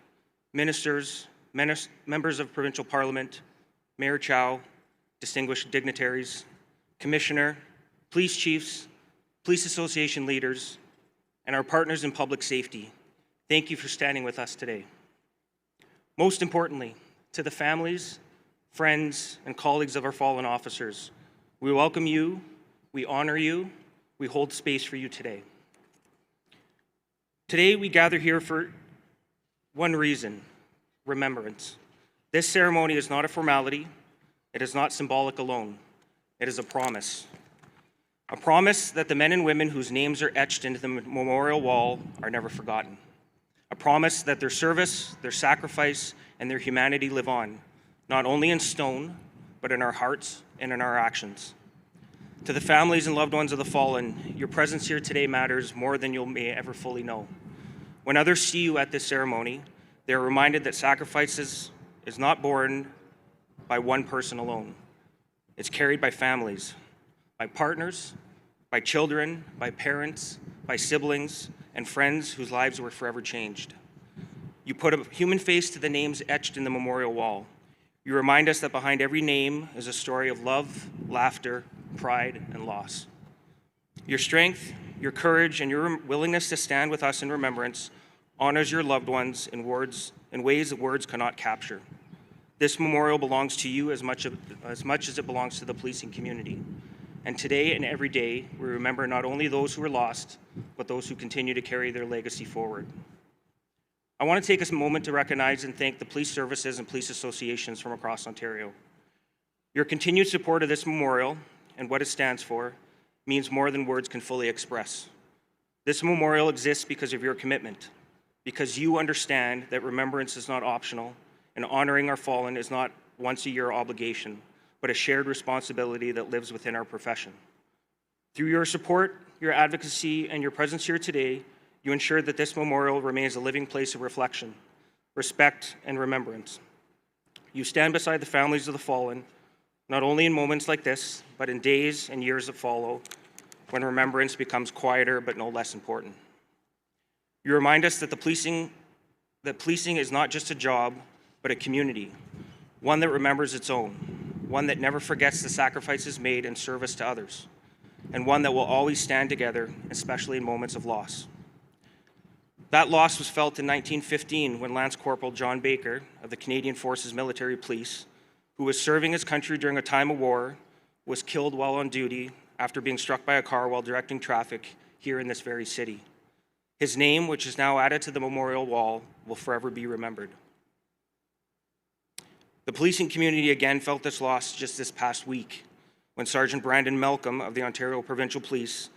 ministers, members of Provincial Parliament, Mayor Chow, distinguished dignitaries, Commissioner, police chiefs, police association leaders, and our partners in public safety, thank you for standing with us today. Most importantly, to the families, friends, and colleagues of our fallen officers, we welcome you, we honor you, we hold space for you today. Today we gather here for one reason, remembrance. This ceremony is not a formality, it is not symbolic alone, it is a promise. A promise that the men and women whose names are etched into the memorial wall are never forgotten. A promise that their service, their sacrifice, and their humanity live on, not only in stone, but in our hearts and in our actions. To the families and loved ones of the fallen, your presence here today matters more than you may ever fully know. When others see you at this ceremony, they are reminded that sacrifices is not borne by one person alone. It's carried by families, by partners, by children, by parents, by siblings, and friends whose lives were forever changed. You put a human face to the names etched in the memorial wall. You remind us that behind every name is a story of love, laughter, pride, and loss. Your strength, your courage, and your willingness to stand with us in remembrance honors your loved ones in ways that words cannot capture. This memorial belongs to you as much as it belongs to the policing community. And today and every day, we remember not only those who were lost, but those who continue to carry their legacy forward. I want to take a moment to recognize and thank the police services and police associations from across Ontario. Your continued support of this memorial and what it stands for means more than words can fully express. This memorial exists because of your commitment, because you understand that remembrance is not optional and honoring our fallen is not once-a-year obligation, but a shared responsibility that lives within our profession. Through your support, your advocacy, and your presence here today, you ensure that this memorial remains a living place of reflection, respect, and remembrance. You stand beside the families of the fallen, not only in moments like this, but in days and years that follow, when remembrance becomes quieter but no less important. You remind us that policing is not just a job, but a community, one that remembers its own, one that never forgets the sacrifices made in service to others, and one that will always stand together, especially in moments of loss. That loss was felt in 1915 when Lance Corporal John Baker of the Canadian Forces Military Police, who was serving his country during a time of war, was killed while on duty after being struck by a car while directing traffic here in this very city. His name, which is now added to the memorial wall, will forever be remembered. The policing community again felt this loss just this past week when Sergeant Brandon Malcolm of the Ontario Provincial Police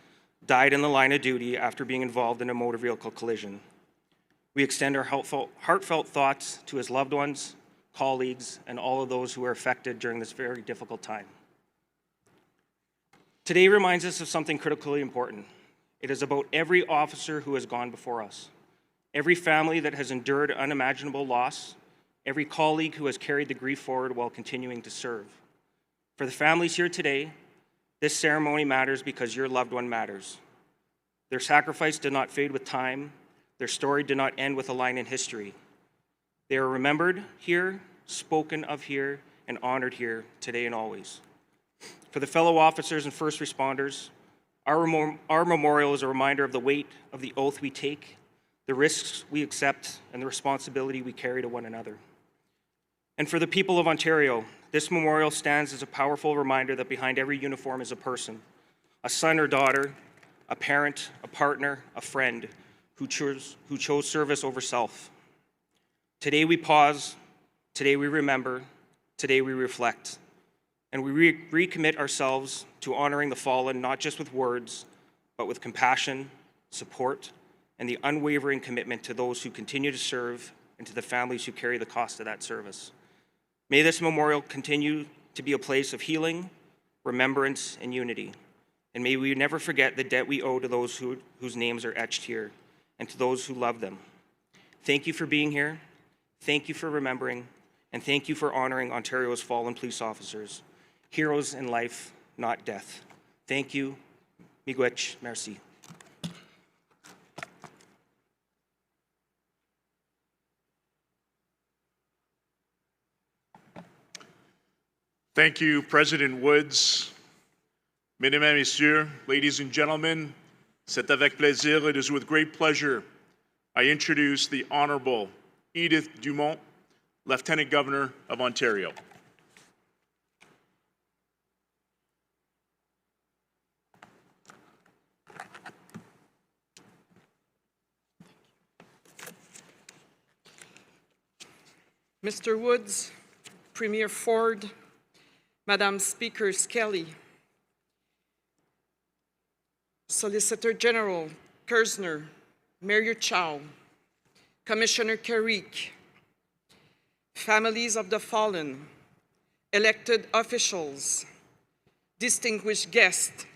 died in the line of duty after being involved in a motor vehicle collision. We extend our heartfelt thoughts to his loved ones, colleagues, and all of those who were affected during this very difficult time. Today reminds us of something critically important. It is about every officer who has gone before us, every family that has endured unimaginable loss, every colleague who has carried the grief forward while continuing to serve. For the families here today, this ceremony matters because your loved one matters. Their sacrifice did not fade with time. Their story did not end with a line in history. They are remembered here, spoken of here, and honored here today and always. For the fellow officers and first responders, our memorial is a reminder of the weight of the oath we take, the risks we accept, and the responsibility we carry to one another. And for the people of Ontario, this memorial stands as a powerful reminder that behind every uniform is a person, a son or daughter, a parent, a partner, a friend who chose service over self. Today we pause, today we remember, today we reflect, and we recommit ourselves to honoring the fallen not just with words, but with compassion, support, and the unwavering commitment to those who continue to serve and to the families who carry the cost of that service. May this memorial continue to be a place of healing, remembrance, and unity. And may we never forget the debt we owe to those whose names are etched here and to those who love them. Thank you for being here. Thank you for remembering. And thank you for honoring Ontario's fallen police officers, heroes in life, not death. Thank you. Miigwech. Merci. Thank you, President Woods. Mesdames et Messieurs, ladies and gentlemen, c'est avec plaisir, it is with great pleasure, I introduce the Honorable Edith Dumont, Lieutenant Governor of Ontario. Mr. Woods, Premier Ford, Madam Speaker Skelly, Solicitor General Kersner, Mayor Chow, Commissioner Carrick, families of the fallen, elected officials, distinguished guests,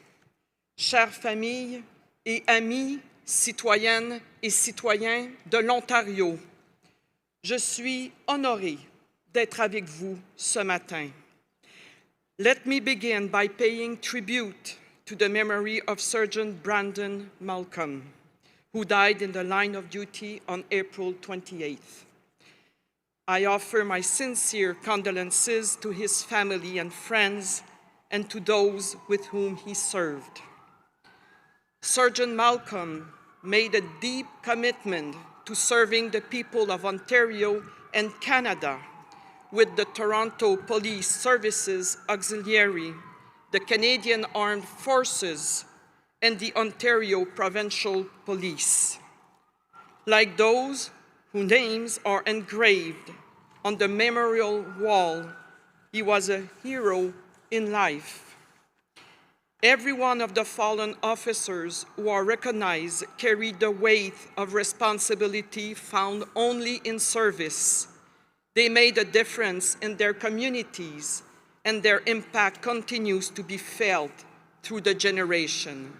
chères familles et amis citoyennes et citoyens de l'Ontario, je suis honoré d'être avec vous ce matin. Let me begin by paying tribute to the memory of Sergeant Brandon Malcolm, who died in the line of duty on April 28th. I offer my sincere condolences to his family and friends and to those with whom he served. Sergeant Malcolm made a deep commitment to serving the people of Ontario and Canada with the Toronto Police Services Auxiliary, the Canadian Armed Forces, and the Ontario Provincial Police. Like those whose names are engraved on the memorial wall, he was a hero in life. Every one of the fallen officers who are recognized carried the weight of responsibility found only in service. They made a difference in their communities, and their impact continues to be felt through the generation.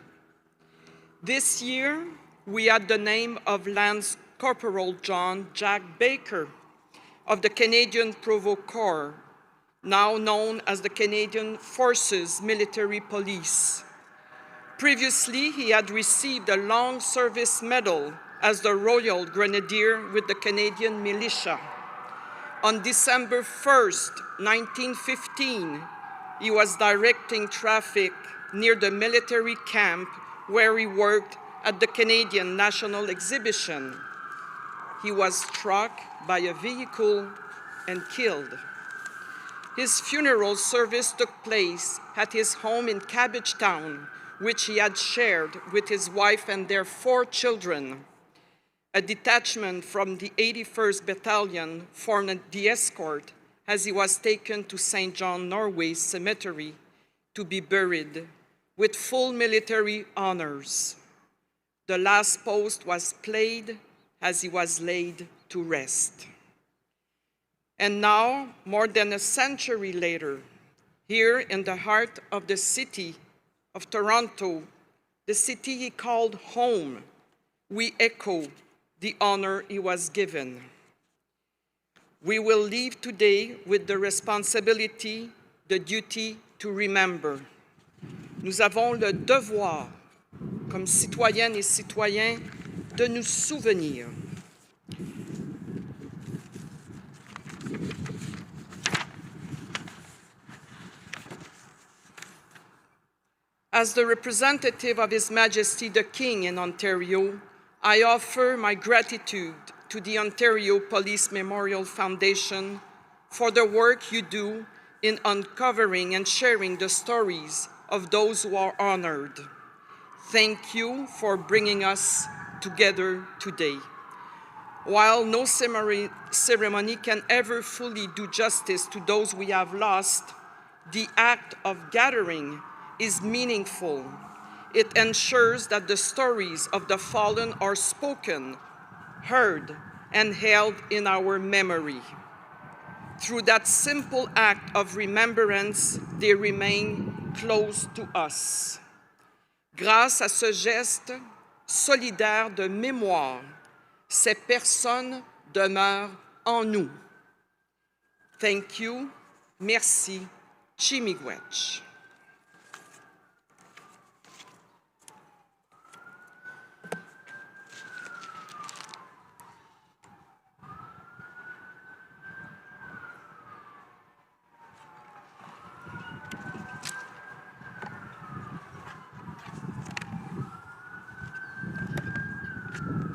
This year, we add the name of Lance Corporal John Jack Baker of the Canadian Provost Corps, now known as the Canadian Forces Military Police. Previously, he had received a Long Service Medal as the Royal Grenadier with the Canadian Militia. On December 1st, 1915, he was directing traffic near the military camp where he worked at the Canadian National Exhibition. He was struck by a vehicle and killed. His funeral service took place at his home in Cabbagetown, which he had shared with his wife and their 4 children. A detachment from the 81st Battalion formed the escort as he was taken to St. John Norway Cemetery to be buried with full military honors. The last post was played as he was laid to rest. And now, more than a century later, here in the heart of the city of Toronto, the city he called home, we echo the honor he was given. We will leave today with the responsibility, the duty to remember. Nous avons le devoir, comme citoyennes et citoyens, de nous souvenir. As the representative of His Majesty the King in Ontario, I offer my gratitude to the Ontario Police Memorial Foundation for the work you do in uncovering and sharing the stories of those who are honored. Thank you for bringing us together today. While no ceremony can ever fully do justice to those we have lost, the act of gathering is meaningful. It ensures that the stories of the fallen are spoken, heard, and held in our memory. Through that simple act of remembrance, they remain close to us. Grâce à ce geste solidaire de mémoire, ces personnes demeurent en nous. Thank you. Merci. Chimigwech.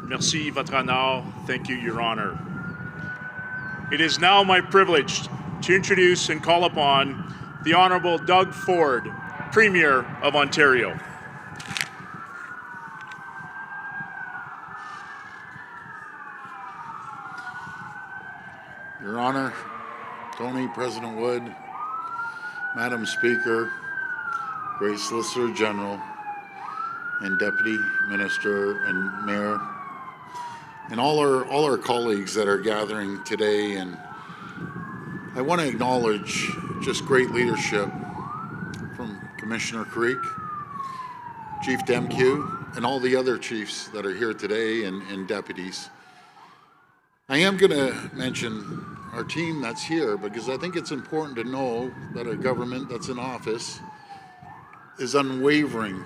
Merci, Votre Honneur. Thank you, Your Honor. It is now my privilege to introduce and call upon the Honorable Doug Ford, Premier of Ontario. Your Honor, Tony, President Wood, Madam Speaker, Great Solicitor General, and Deputy Minister and Mayor, and all our colleagues that are gathering today. And I want to acknowledge just great leadership from Commissioner Creek, Chief Demkew, and all the other chiefs that are here today and deputies. I am going to mention our team that's here because I think it's important to know that a government that's in office is unwavering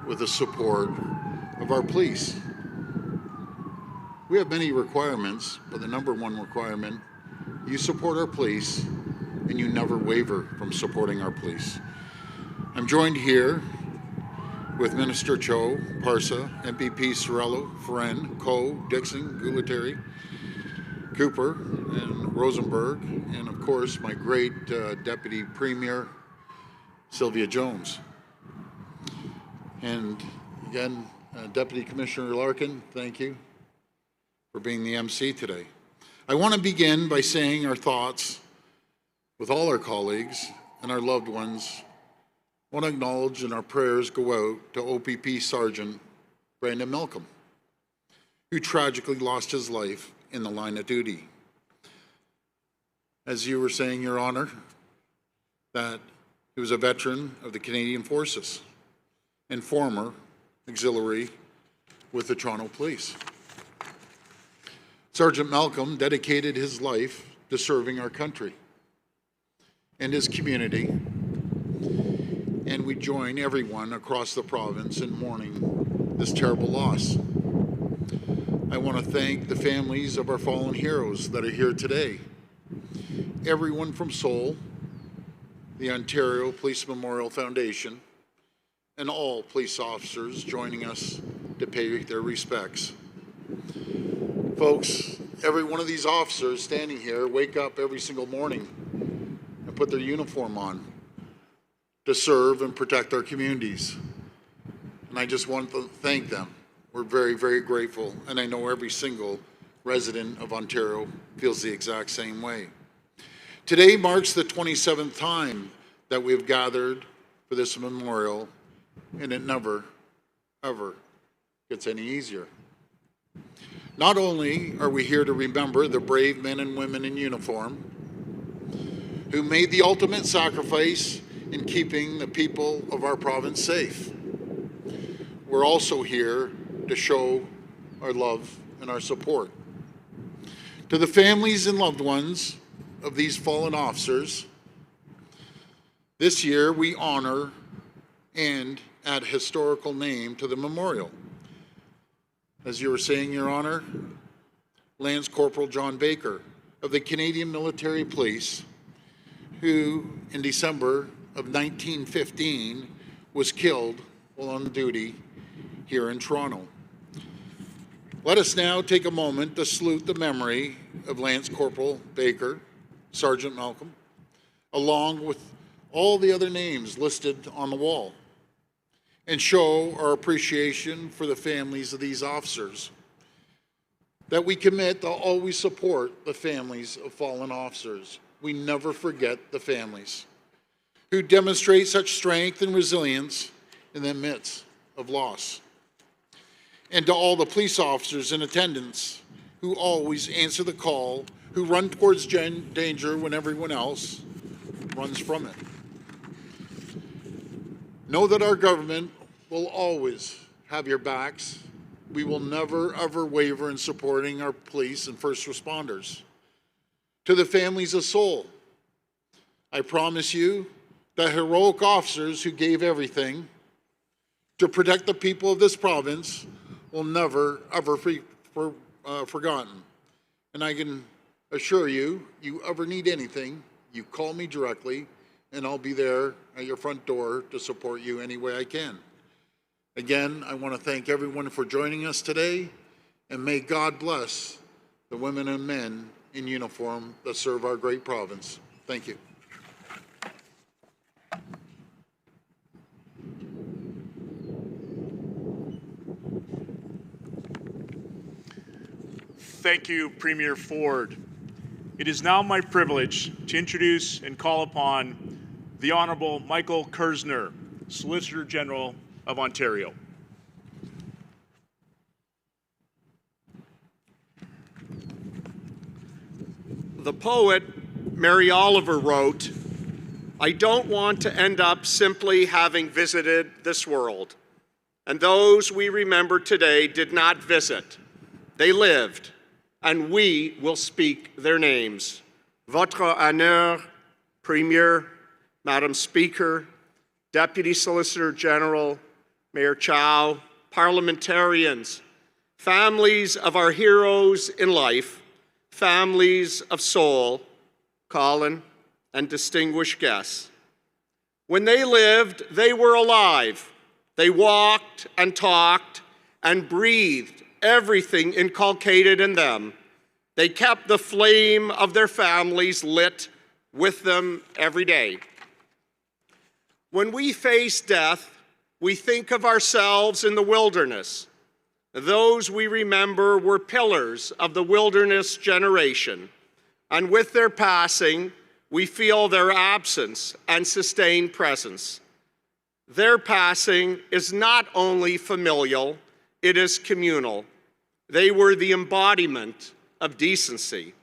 with the support of our police. We have many requirements, but the number one requirement, you support our police and you never waver from supporting our police. I'm joined here with Minister Cho, Parsa, MPP Sorello, Friend, Coe, Dixon, Gualtieri, Cooper, and Rosenberg, and of course my great Deputy Premier, Sylvia Jones. And again, Deputy Commissioner Larkin, thank you for being the MC today. I want to begin by saying our thoughts with all our colleagues and our loved ones. I want to acknowledge and our prayers go out to OPP Sergeant Brandon Malcolm, who tragically lost his life in the line of duty. As you were saying, Your Honor, that he was a veteran of the Canadian Forces and former auxiliary with the Toronto Police. Sergeant Malcolm dedicated his life to serving our country and his community, and we join everyone across the province in mourning this terrible loss. I want to thank the families of our fallen heroes that are here today. Everyone from Seoul, the Ontario Police Memorial Foundation, and all police officers joining us to pay their respects. Folks, every one of these officers standing here wake up every single morning and put their uniform on to serve and protect our communities. And I just want to thank them. We're very, very grateful, and I know every single resident of Ontario feels the exact same way. Today marks the 27th time that we've gathered for this memorial, and it never, ever gets any easier. Not only are we here to remember the brave men and women in uniform who made the ultimate sacrifice in keeping the people of our province safe, we're also here to show our love and our support. To the families and loved ones of these fallen officers, this year we honor and add a historical name to the memorial. As you were saying, Your Honor, Lance Corporal John Baker of the Canadian Military Police, who in December of 1915 was killed while on duty here in Toronto. Let us now take a moment to salute the memory of Lance Corporal Baker, Sergeant Malcolm, along with all the other names listed on the wall, and show our appreciation for the families of these officers. That we commit to always support the families of fallen officers. We never forget the families who demonstrate such strength and resilience in the midst of loss. And to all the police officers in attendance who always answer the call, who run towards danger when everyone else runs from it. Know that our government will always have your backs. We will never, ever waver in supporting our police and first responders. To the families of Seoul, I promise you that heroic officers who gave everything to protect the people of this province will never, ever be forgotten. And I can assure you, you ever need anything, you call me directly, and I'll be there at your front door to support you any way I can. Again, I want to thank everyone for joining us today, and may God bless the women and men in uniform that serve our great province. Thank you. Thank you, Premier Ford. It is now my privilege to introduce and call upon the Honourable Michael Kersner, Solicitor General of Ontario. The poet Mary Oliver wrote, "I don't want to end up simply having visited this world. and those we remember today did not visit. They lived, and we will speak their names. Votre Honneur, Premier, Madam Speaker, Deputy Solicitor General, Mayor Chow, parliamentarians, families of our heroes in life, families of soul, Colin, and distinguished guests. When they lived, they were alive. They walked and talked and breathed everything inculcated in them. They kept the flame of their families lit with them every day. When we face death, we think of ourselves in the wilderness. Those we remember were pillars of the wilderness generation, and with their passing, we feel their absence and sustained presence. Their passing is not only familial, it is communal. They were the embodiment of decency.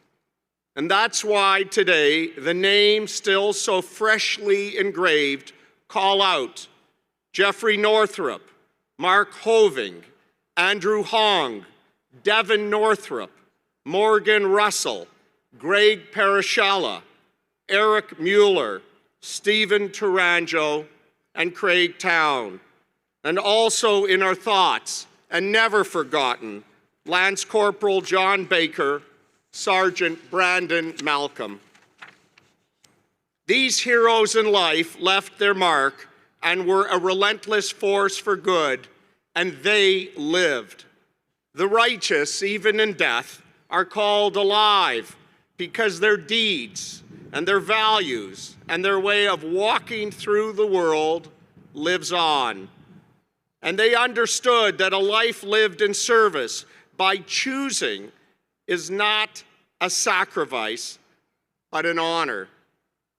And that's why today, the names still so freshly engraved call out Jeffrey Northrup, Mark Hoving, Andrew Hong, Devin Northrup, Morgan Russell, Greg Parashalla, Eric Mueller, Stephen Tourangeau, and Craig Town. And also in our thoughts, and never forgotten, Lance Corporal John Baker, Sergeant Brandon Malcolm. These heroes in life left their mark and were a relentless force for good, and they lived. The righteous, even in death, are called alive because their deeds and their values and their way of walking through the world lives on. And they understood that a life lived in service by choosing is not a sacrifice, but an honor.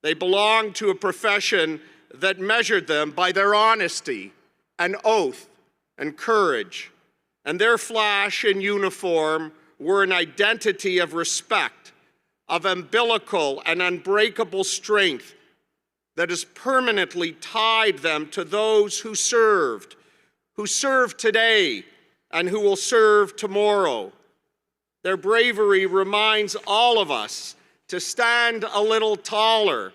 They belonged to a profession that measured them by their honesty and oath and courage. And their flash and uniform were an identity of respect, of umbilical and unbreakable strength that has permanently tied them to those who serve today and who will serve tomorrow. Their bravery reminds all of us to stand a little taller,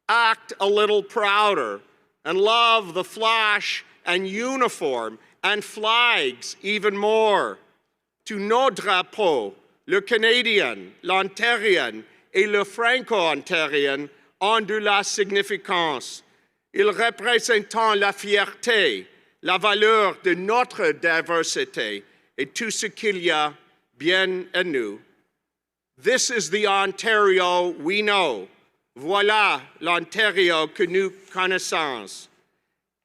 act a little prouder, and love the flash and uniform and flags even more. To nos drapeaux, le Canadien, l'Ontarien et le Franco-Ontarien ont de la significance. Ils représentent la fierté, la valeur de notre diversité et tout ce qu'il y a bien en nous. This is the Ontario we know. Voilà l'Ontario que nous connaissons.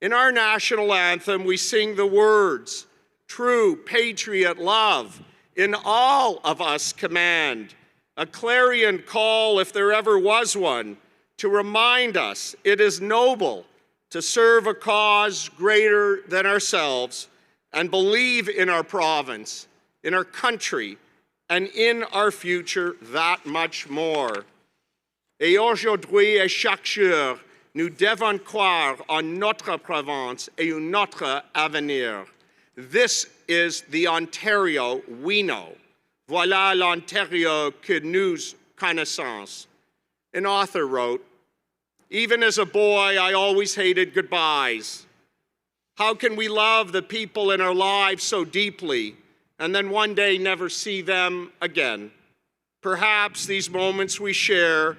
In our national anthem, we sing the words, true patriot love in all of us command, a clarion call if there ever was one, to remind us it is noble to serve a cause greater than ourselves and believe in our province, in our country, and in our future that much more. Et aujourd'hui et chaque jour, nous devons croire en notre province et en notre avenir. This is the Ontario we know. Voilà l'Ontario que nous connaissons. An author wrote, even as a boy, I always hated goodbyes. How can we love the people in our lives so deeply and then one day never see them again? Perhaps these moments we share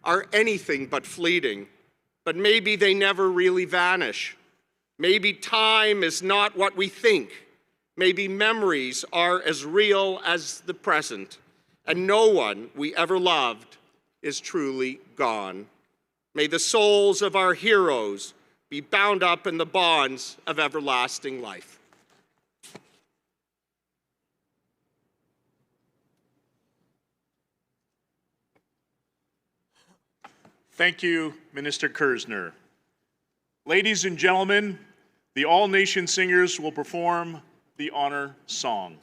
are anything but fleeting, but maybe they never really vanish. Maybe time is not what we think. Maybe memories are as real as the present, and no one we ever loved is truly gone. May the souls of our heroes be bound up in the bonds of everlasting life. Thank you, Minister Kersner. Ladies and gentlemen, the All Nation Singers will perform the honor song.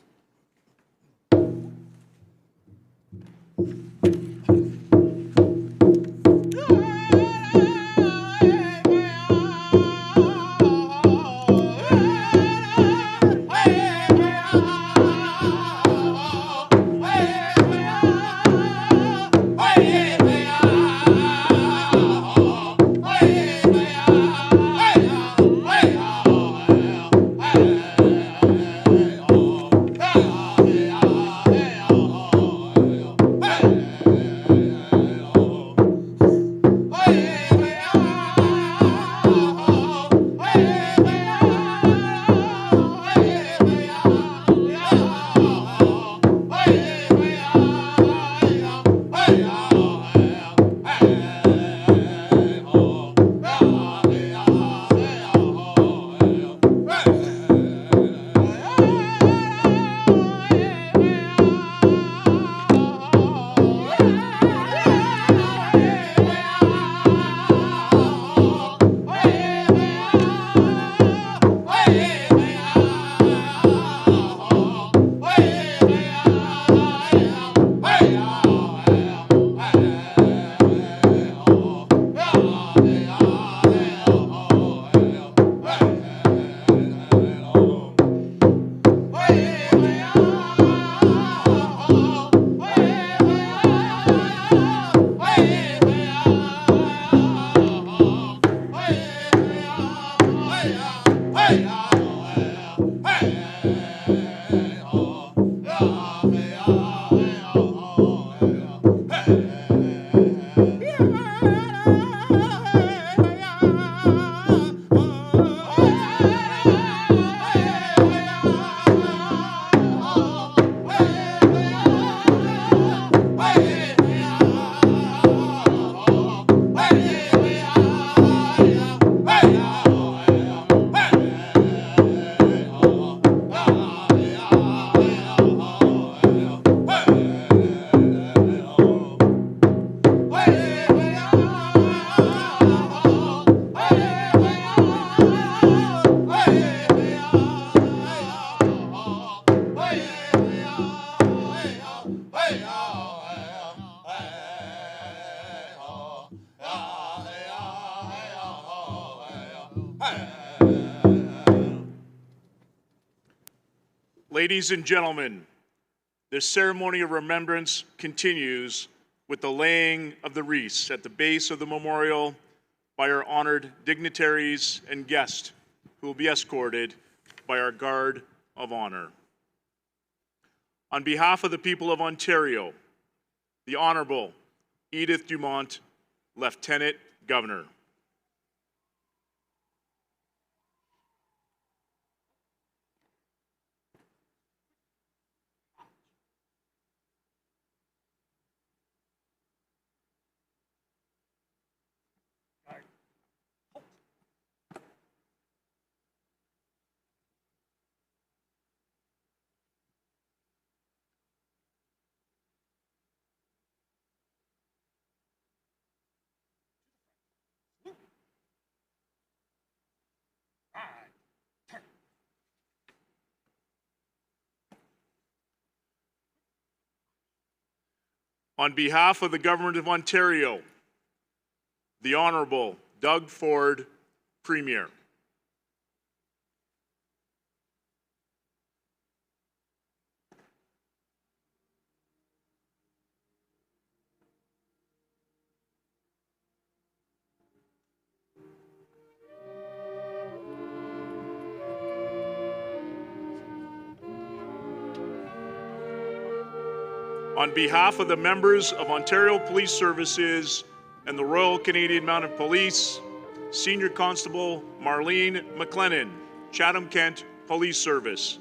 Ladies and gentlemen, this ceremony of remembrance continues with the laying of the wreaths at the base of the memorial by our honored dignitaries and guests who will be escorted by our Guard of Honor. On behalf of the people of Ontario, the Honourable Edith Dumont, Lieutenant Governor. On behalf of the Government of Ontario, the Honourable Doug Ford, Premier. On behalf of the members of Ontario Police Services and the Royal Canadian Mounted Police, Senior Constable Marlene McLennan, Chatham-Kent Police Service.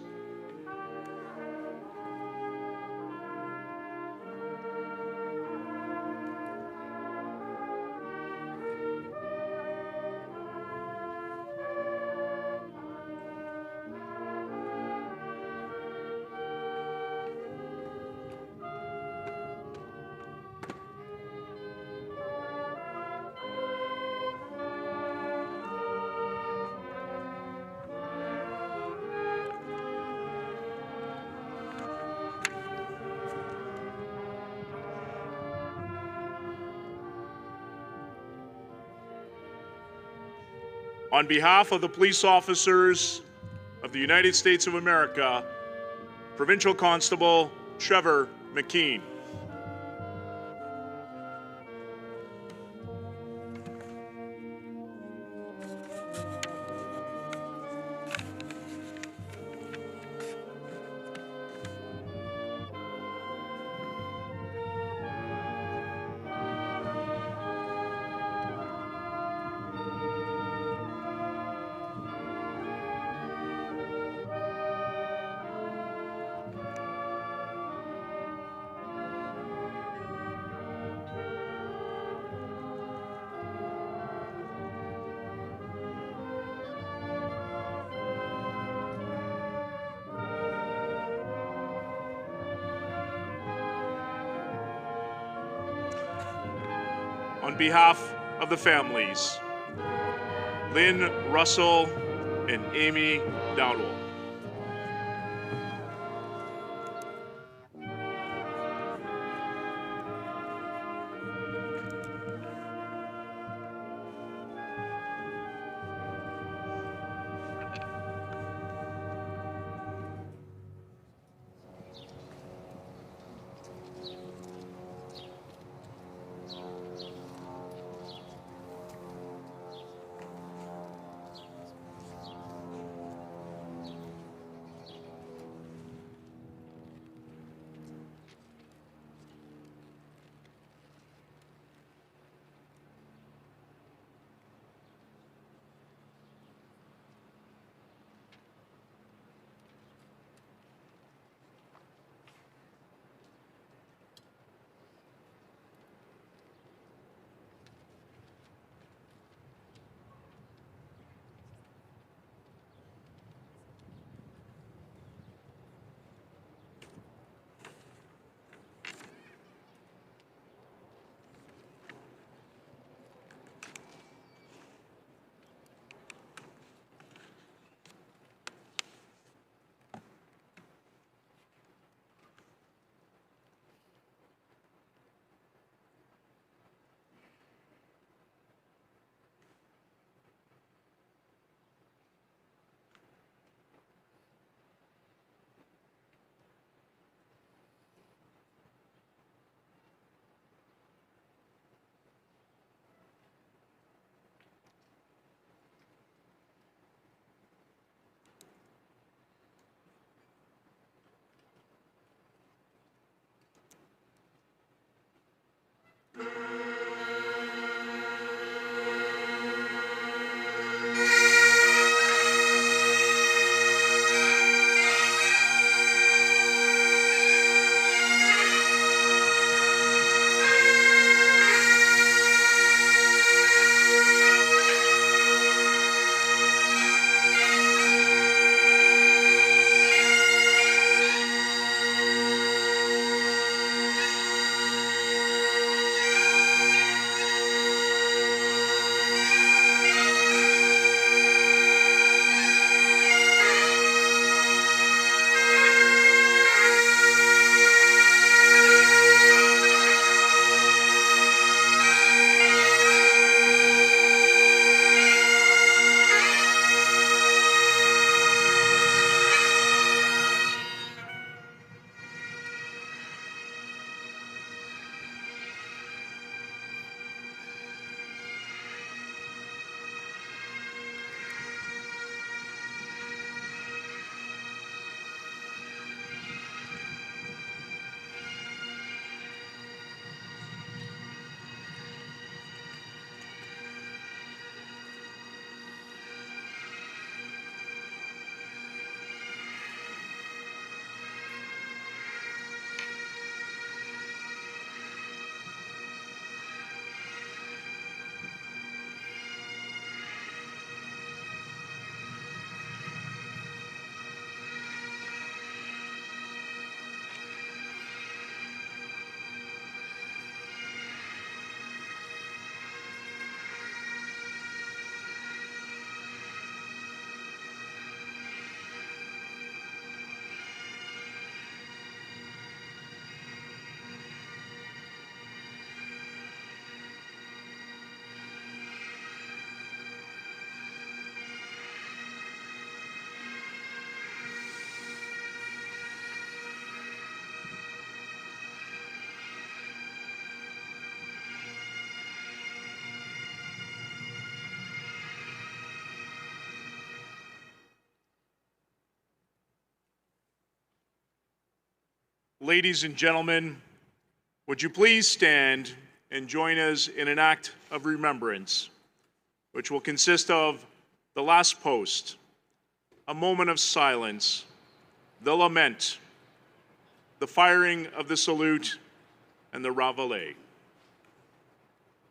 On behalf of the police officers of the United States of America, Provincial Constable Trevor McKean. On behalf of the families, Lynn Russell and Amy Dowdell. Ladies and gentlemen, would you please stand and join us in an act of remembrance, which will consist of the last post, a moment of silence, the lament, the firing of the salute, and the reveille.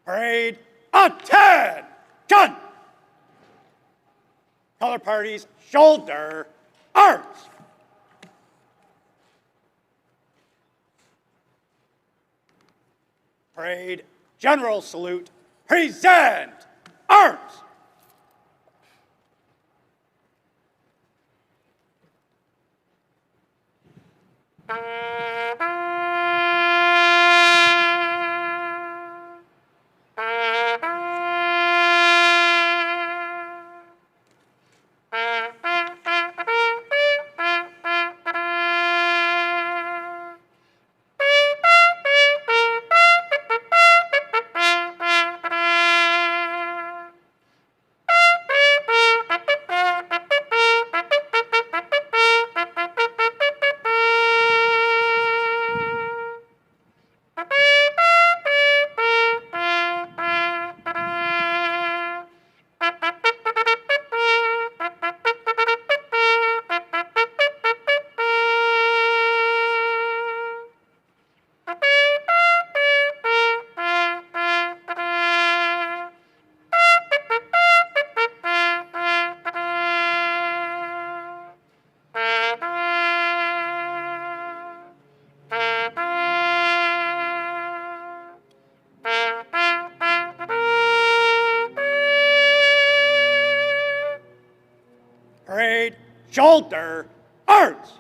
Parade, attention! Color parties, shoulder, arms. Parade, general salute, present, arms. Parade, shoulder, arms.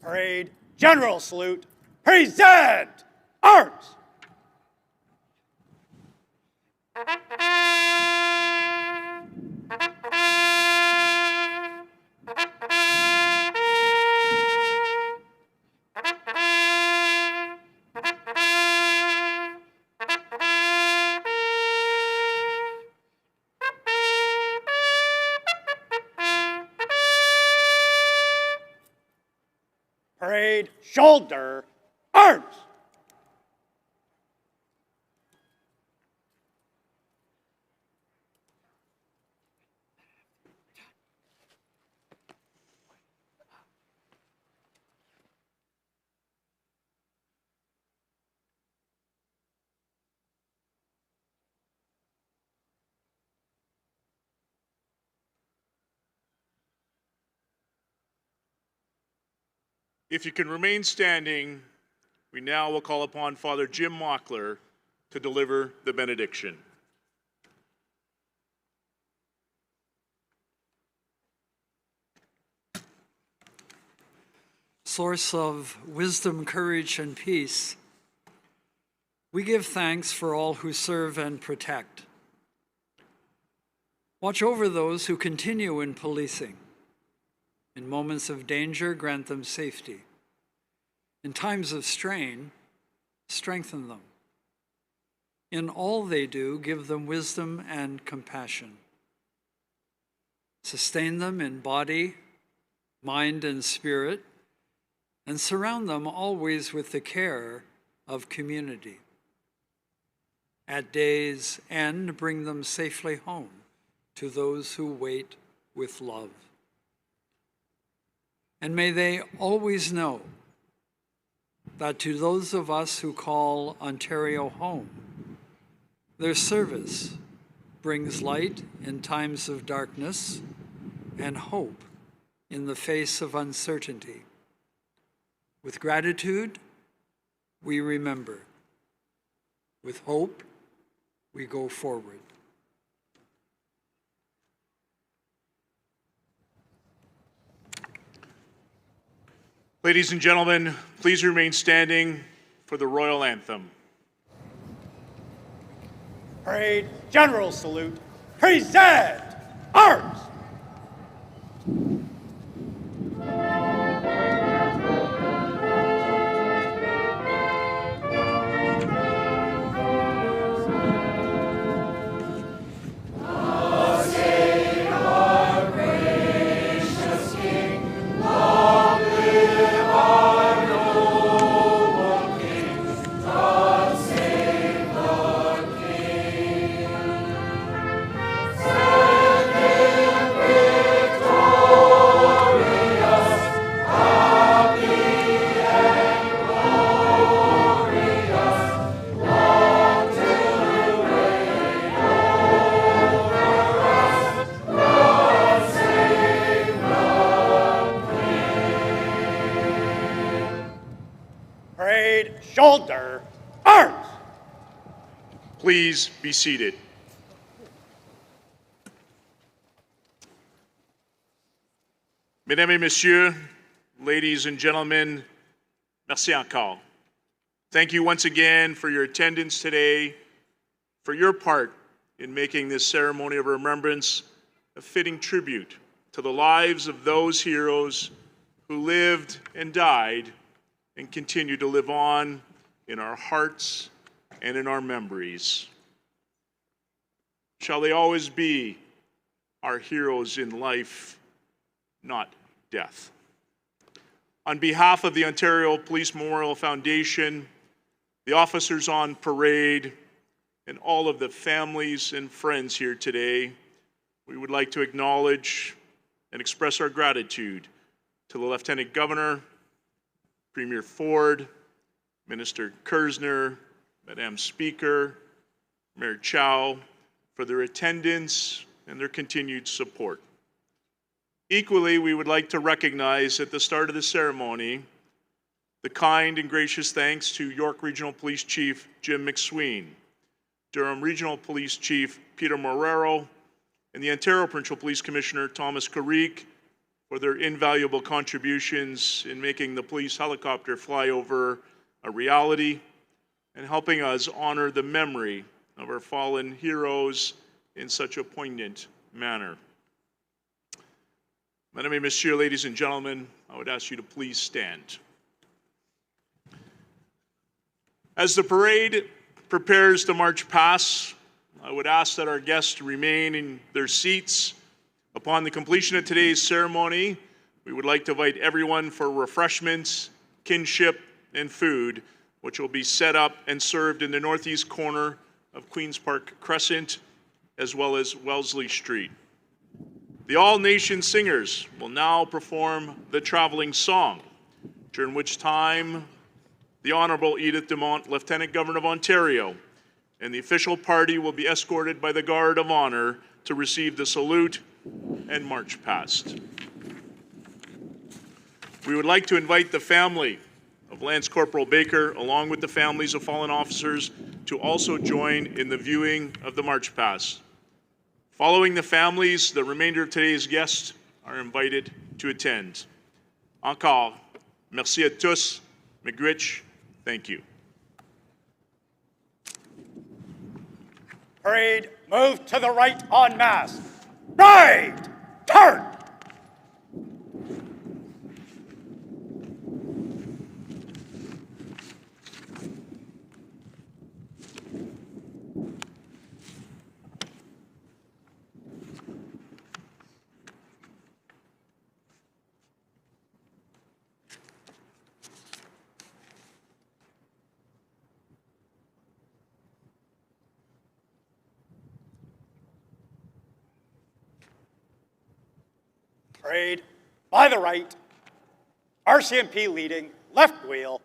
Parade General Salute. Present arms. Parade shoulder arms. If you can remain standing, we now will call upon Father Jim Mockler to deliver the benediction. Source of wisdom, courage, and peace, we give thanks for all who serve and protect. Watch over those who continue in policing. In moments of danger, grant them safety. In times of strain, strengthen them. In all they do, give them wisdom and compassion. Sustain them in body, mind, and spirit, and surround them always with the care of community. At day's end, bring them safely home to those who wait with love. And may they always know that to those of us who call Ontario home, their service brings light in times of darkness and hope in the face of uncertainty. With gratitude, we remember. With hope, we go forward. Ladies and gentlemen, please remain standing for the Royal Anthem. Parade General Salute. Present arms. Parade shoulder arms. Please be seated. Mesdames et messieurs, ladies and gentlemen, merci encore. Thank you once again for your attendance today, for your part in making this ceremony of remembrance a fitting tribute to the lives of those heroes who lived and died and continue to live on in our hearts and in our memories. Shall they always be our heroes in life, not death. On behalf of the Ontario Police Memorial Foundation, the officers on parade, and all of the families and friends here today, we would like to acknowledge and express our gratitude to the Lieutenant Governor, Premier Ford, Minister Kersner, Madam Speaker, Mayor Chow, for their attendance and their continued support. Equally, we would like to recognize at the start of the ceremony the kind and gracious thanks to York Regional Police Chief Jim McSween, Durham Regional Police Chief Peter Morero, and the Ontario Provincial Police Commissioner Thomas Carrique for their invaluable contributions in making the police helicopter flyover a reality and helping us honor the memory of our fallen heroes in such a poignant manner. Madame et Monsieur, ladies and gentlemen, I would ask you to please stand. As the parade prepares to march past, I would ask that our guests remain in their seats. Upon the completion of today's ceremony, we would like to invite everyone for refreshments, kinship, and food, which will be set up and served in the northeast corner of Queen's Park Crescent, as well as Wellesley Street. The All Nation Singers will now perform the traveling song, during which time the Honourable Edith Dumont, Lieutenant Governor of Ontario, and the official party will be escorted by the Guard of Honour to receive the salute and march past. We would like to invite the family of Lance Corporal Baker, along with the families of fallen officers, to also join in the viewing of the march past. Following the families, the remainder of today's guests are invited to attend. Encore, merci à tous, miigwech, thank you. Parade, move to the right en masse. Right, turn. Parade by the right, RCMP leading, left wheel,